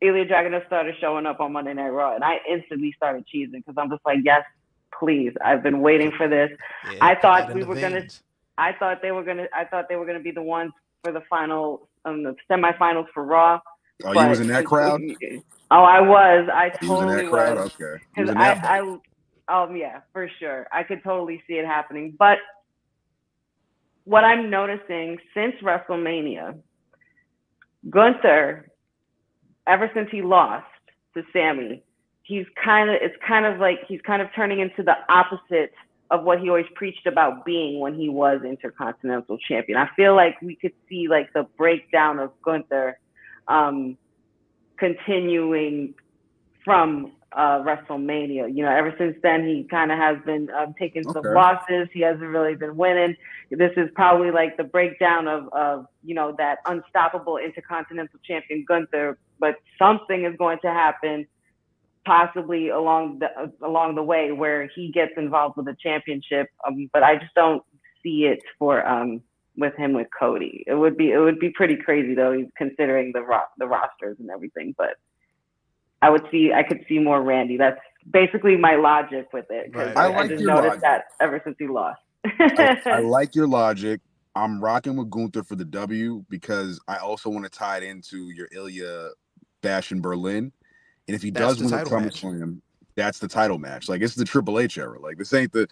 Ilya Dragunov started showing up on Monday Night Raw, and I instantly started cheesing because I'm just like, yes, please, I've been waiting for this. Yeah, I thought they were gonna be the ones for the final, the semifinals for Raw. Oh, you was in that crowd? Oh, I was. I You was in totally that crowd? was. Okay. You was Because in that yeah, for sure. I could totally see it happening. But what I'm noticing since WrestleMania, Gunther, ever since he lost to Sammy, he's kind of turning into the opposite of what he always preached about being when he was Intercontinental Champion. I feel like we could see like the breakdown of Gunther continuing from WrestleMania. Ever since then, he kind of has been taking some losses. He hasn't really been winning. This is probably like the breakdown of that unstoppable Intercontinental Champion Gunther. But something is going to happen, possibly along the way, where he gets involved with the championship. But I just don't see it for with him with Cody. It would be pretty crazy though, considering the rosters and everything. But I could see more Randy. That's basically my logic with it. Right. I just noticed that ever since he lost. I like your logic. I'm rocking with Gunther for the W because I also want to tie it into your Ilya Bash in Berlin. And if he does win the SummerSlam, that's the title match. Like, it's the Triple H era. Like, this ain't the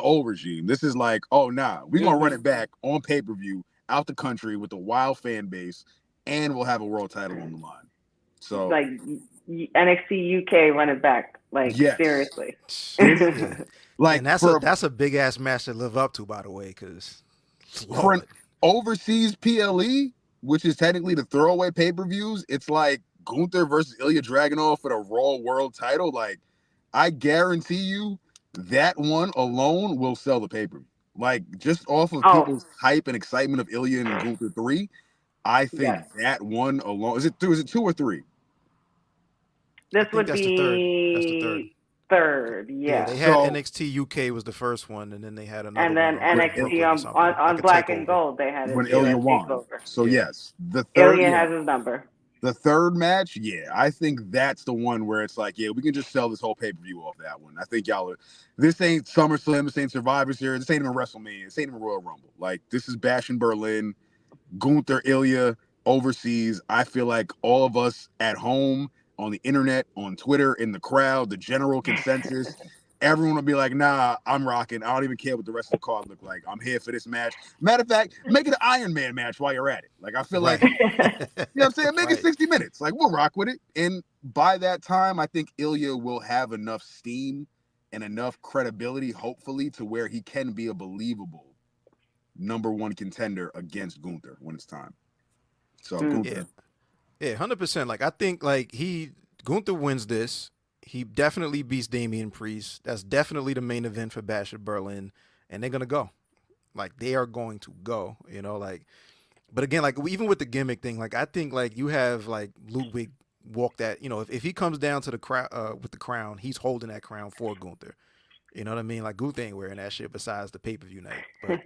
old regime. This is like, oh nah, we're gonna run it back on pay-per-view out the country with a wild fan base, and we'll have a world title on the line. So like NXT UK run it back. Like, yes. seriously. Like, and that's a big ass match to live up to, by the way, because for an overseas PLE, which is technically the throwaway pay-per-views, it's like Gunther versus Ilya Dragunov for the Raw World title. Like, I guarantee you that one alone will sell the pay-per-view. Like, just off of people's hype and excitement of Ilya and Gunther 3, I think that one alone. Is it 2 or 3? This would be That's the third. Yeah. They had NXT UK was the first one, and then they had another. And then NXT on Black and Gold they had it when Ilya won. So yes, the third. Ilya has his number. The third match, I think that's the one where it's like, we can just sell this whole pay-per-view off that one. I think y'all are. This ain't SummerSlam, this ain't Survivor Series, this ain't even WrestleMania, this ain't even Royal Rumble. Like, this is Bash in Berlin, Gunther, Ilya, overseas. I feel like all of us at home, on the internet, on Twitter, in the crowd, the general consensus, everyone will be like, nah, I'm rocking. I don't even care what the rest of the card look like. I'm here for this match. Matter of fact, make it an Iron Man match while you're at it. Like, I feel like, you know what I'm saying? Make it 60 minutes. Like, we'll rock with it. And by that time, I think Ilya will have enough steam and enough credibility, hopefully, to where he can be a believable number one contender against Gunther when it's time. So, Gunther. Yeah, 100%. Like, I think, like, Gunther wins this. He definitely beats Damian Priest. That's definitely the main event for Bash at Berlin. And they're going to go. Like, they are going to go, like. But again, like, even with the gimmick thing, like, I think, like, you have, like, Ludwig walk that, if he comes down to the crowd with the crown, he's holding that crown for Gunther. You know what I mean? Like, Gunther ain't wearing that shit besides the pay-per-view night. But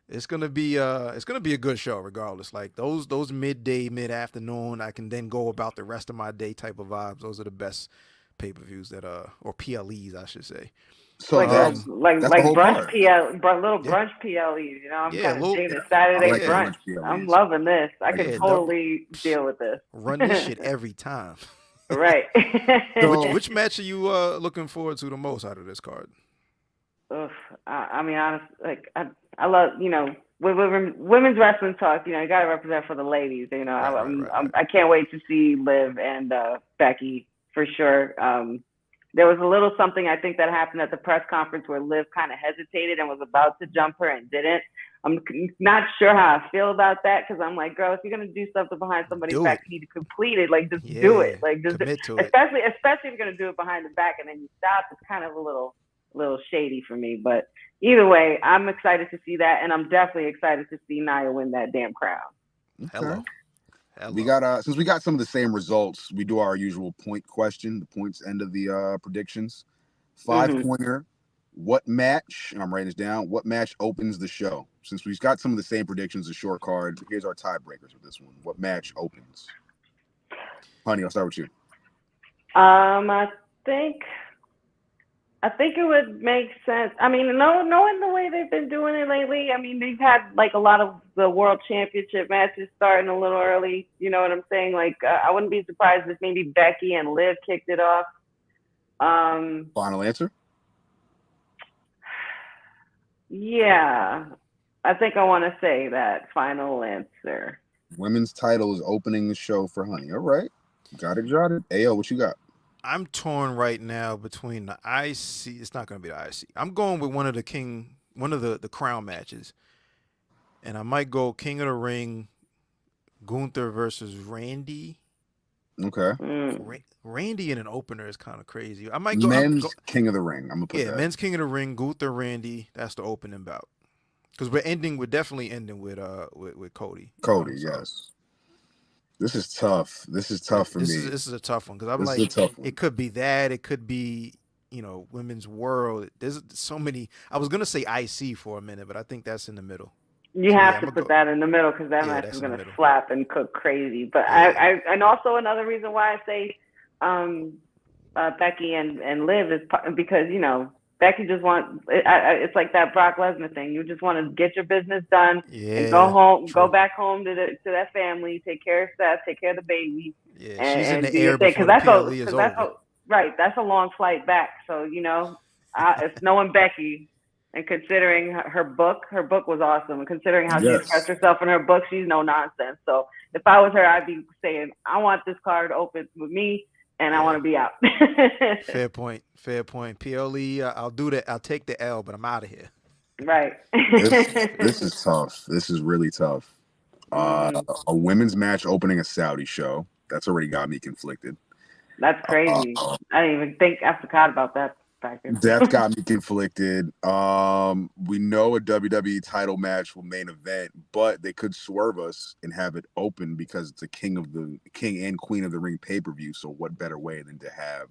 It's gonna be a good show regardless. Like those midday, mid afternoon, I can then go about the rest of my day type of vibes. Those are the best pay-per-views that or PLEs I should say. So that's the whole brunch card. little Yeah. brunch PLEs. You know, I'm Yeah, kind of digging yeah, it. Saturday I like the yeah, brunch. brunch PLEs. I'm loving this. I Like could the yeah. totally deal with this. Run this shit every time. Right. So Which match are you looking forward to the most out of this card? Oof. I mean, honestly, like I love, with women's wrestling talk. You got to represent for the ladies. Right. I can't wait to see Liv and Becky for sure. There was a little something I think that happened at the press conference where Liv kind of hesitated and was about to jump her and didn't. I'm not sure how I feel about that because I'm like, girl, if you're gonna do something behind somebody's back, you need to complete it. Like, just do it. Like, just commit to it. especially if you're gonna do it behind the back and then you stop. It's kind of a little shady for me. But either way, I'm excited to see that, and I'm definitely excited to see Nia win that damn crown. Hello. We got since we got some of the same results, we do our usual point question, the points end of the predictions. 5-pointer. What match, and I'm writing this down, what match opens the show? Since we've got some of the same predictions, a short card, here's our tiebreakers with this one. What match opens? Honey, I'll start with you. I think it would make sense. I mean, knowing the way they've been doing it lately, I mean, they've had like a lot of the world championship matches starting a little early. You know what I'm saying? Like, I wouldn't be surprised if maybe Becky and Liv kicked it off. Final answer? Yeah, I think I want to say that final answer. Women's title is opening the show for Honey. All right. Got it jotted. Ayo, what you got? I'm torn right now between the IC. It's not going to be the IC. I'm going with one of the crown matches, and I might go King of the Ring, Gunther versus Randy. Okay. Randy in an opener is kind of crazy. I might go men's King of the Ring. I'm gonna put that. Men's King of the Ring, Gunther, Randy. That's the opening bout. Because we're definitely ending with Cody. Cody, yes. This is tough. This is tough for me. This is a tough one because I'm like, it could be that. It could be, Women's World. There's so many. I was gonna say IC for a minute, but I think that's in the middle. You have to put that in the middle because that match is gonna slap and cook crazy. But I and also another reason why I say Becky and Liv is because Becky just wants it's like that Brock Lesnar thing. You just want to get your business done and go home, go back home to that family, take care of Seth, take care of the baby. Yeah, she's in the air before the PLE is over. That's a long flight back. So if knowing Becky and considering her book was awesome. And considering how she expressed herself in her book, she's no nonsense. So if I was her, I'd be saying, I want this card open with me. And I want to be out. Fair point. PLE, I'll do that. I'll take the L, but I'm out of here. Right. This is tough. This is really tough. A women's match opening a Saudi show. That's already got me conflicted. That's crazy. I didn't even think. I forgot about that factor. That's got me conflicted. We know a WWE title match will main event, but they could swerve us and have it open because it's a King and Queen of the Ring pay-per-view. So what better way than to have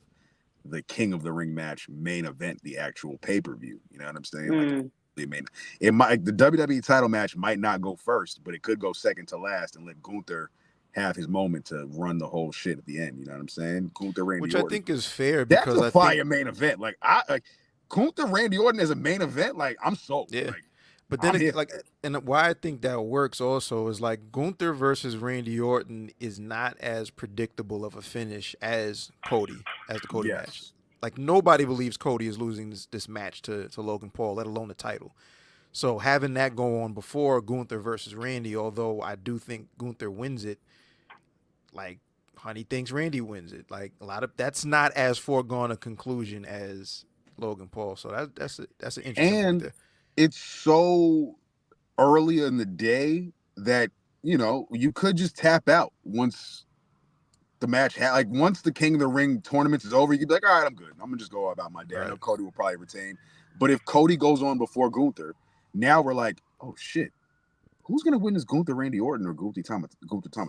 the King of the Ring match main event the actual pay-per-view? You know what I'm saying? Like, the WWE title match might not go first, but it could go second to last and let Gunther have his moment to run the whole shit at the end. You know what I'm saying? Gunther, Randy Which Orton. I think is fair because that's a fire main event. Like Gunther, Randy Orton as a main event. Like I'm sold. Yeah. Like, but then and why I think that works also is like Gunther versus Randy Orton is not as predictable of a finish as the Cody match. Like nobody believes Cody is losing this match to Logan Paul, let alone the title. So having that go on before Gunther versus Randy, although I do think Gunther wins it, like Honey thinks Randy wins it. Like that's not as foregone a conclusion as Logan Paul. So that's an interesting point there. It's so early in the day that you could just tap out once the match once the King of the Ring tournament is over. You could be like, all right, I'm good. I'm gonna just go about my day. Right. I know Cody will probably retain, but if Cody goes on before Gunther, now we're like, oh shit, who's gonna win this Gunther Randy Orton or Gunther Tama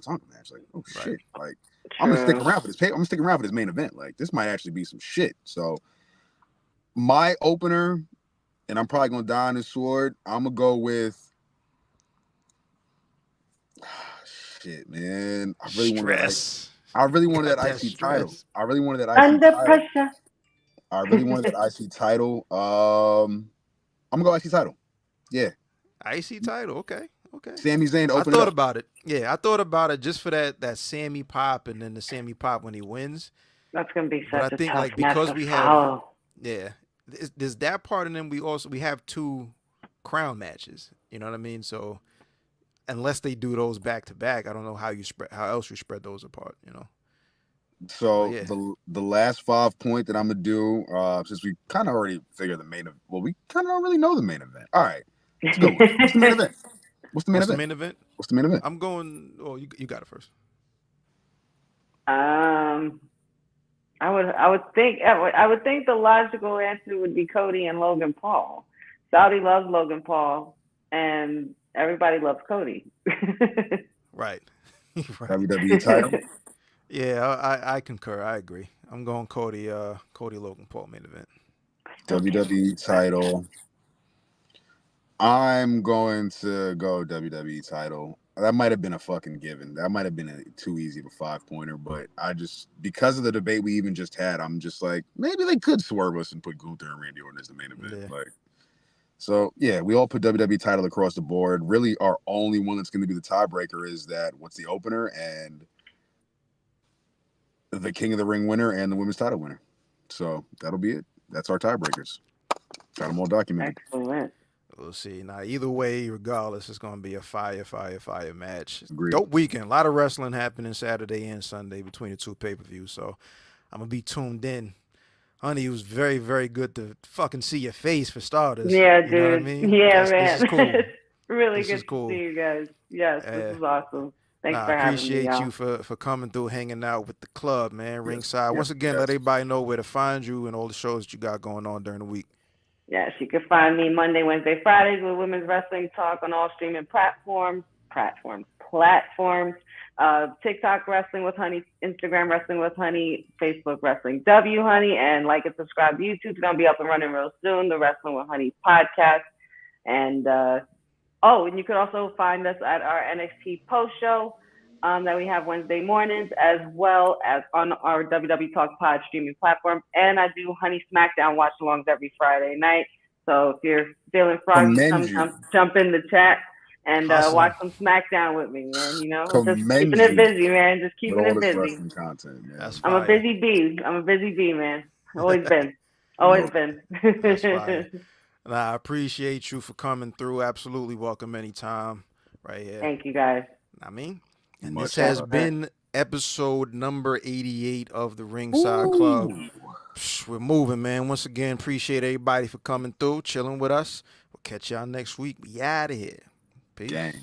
Tonga match? Like, oh shit, like I'm gonna stick around for this. I'm gonna stick around for this main event. Like this might actually be some shit. So my opener, and I'm probably gonna die on this sword. I'm gonna go with Shit, man. I really wanted that IC title. I really wanted that IC Under title. pressure. I really wanted that IC title. I'm gonna go IC title. Yeah. IC title. Okay. Sami Zayn I thought about it. Yeah, I thought about it just for that Sammy pop and then the Sammy pop when he wins. That's gonna be such a tough match because to we follow. have there's that part, and then we have 2 crown matches. You know what I mean? So unless they do those back to back, I don't know how else you spread those apart. You know. So the last 5 point that I'm gonna do, since we kind of already figured the main event. Well, we kind of don't really know the main event. All right, let's go. What's the main event? What's the main event? I'm going. Oh, you got it first. I would think the logical answer would be Cody and Logan Paul. Saudi loves Logan Paul, and everybody loves Cody. Right. WWE title. Yeah, I concur. I agree. I'm going Cody Logan Paul main event. WWE title. I'm going to go WWE title. That might have been a fucking given. That might have been too easy of a 5-pointer, but because of the debate we even just had, I'm just like, maybe they could swerve us and put Gunther and Randy Orton as the main event. Yeah. So yeah, we all put WWE title across the board. Really, our only one that's going to be the tiebreaker is what's the opener and the King of the Ring winner and the women's title winner. So that'll be it. That's our tiebreakers. Got them all documented. Excellent. We'll see. Now, either way, regardless, it's going to be a fire match. Agreed. Dope weekend. A lot of wrestling happening Saturday and Sunday between the 2 pay-per-views. So I'm going to be tuned in. Honey, it was very, very good to fucking see your face for starters. Yeah, dude. You know what I mean? Yeah, man. This is cool. Really good to see you guys. Yes, this is awesome. Thanks for having me. I appreciate you for coming through, hanging out with the club, man. Ringside. Once again, let everybody know where to find you and all the shows that you got going on during the week. Yes, you can find me Monday, Wednesday, Fridays with Women's Wrestling Talk on all streaming platforms. TikTok Wrestling with Honey, Instagram Wrestling with Honey, Facebook Wrestling W Honey, and like and subscribe to YouTube. It's gonna be up and running real soon. The Wrestling with Honey podcast, and and you can also find us at our NXT post show that we have Wednesday mornings, as well as on our WWE Talk Pod streaming platform. And I do Honey SmackDown watch alongs every Friday night. So if you're feeling froggy, jump in the chat and watch some SmackDown with me, man. You know, just keeping it busy, man. Just keeping it busy. Content, man. I'm a busy bee, man. Always been. That's fine. And I appreciate you for coming through. Absolutely welcome anytime. Right here. Thank you, guys. And this has been episode number 88 of the Ringside Club. We're moving, man. Once again, appreciate everybody for coming through, chilling with us. We'll catch y'all next week. We out of here. Peace. Dang.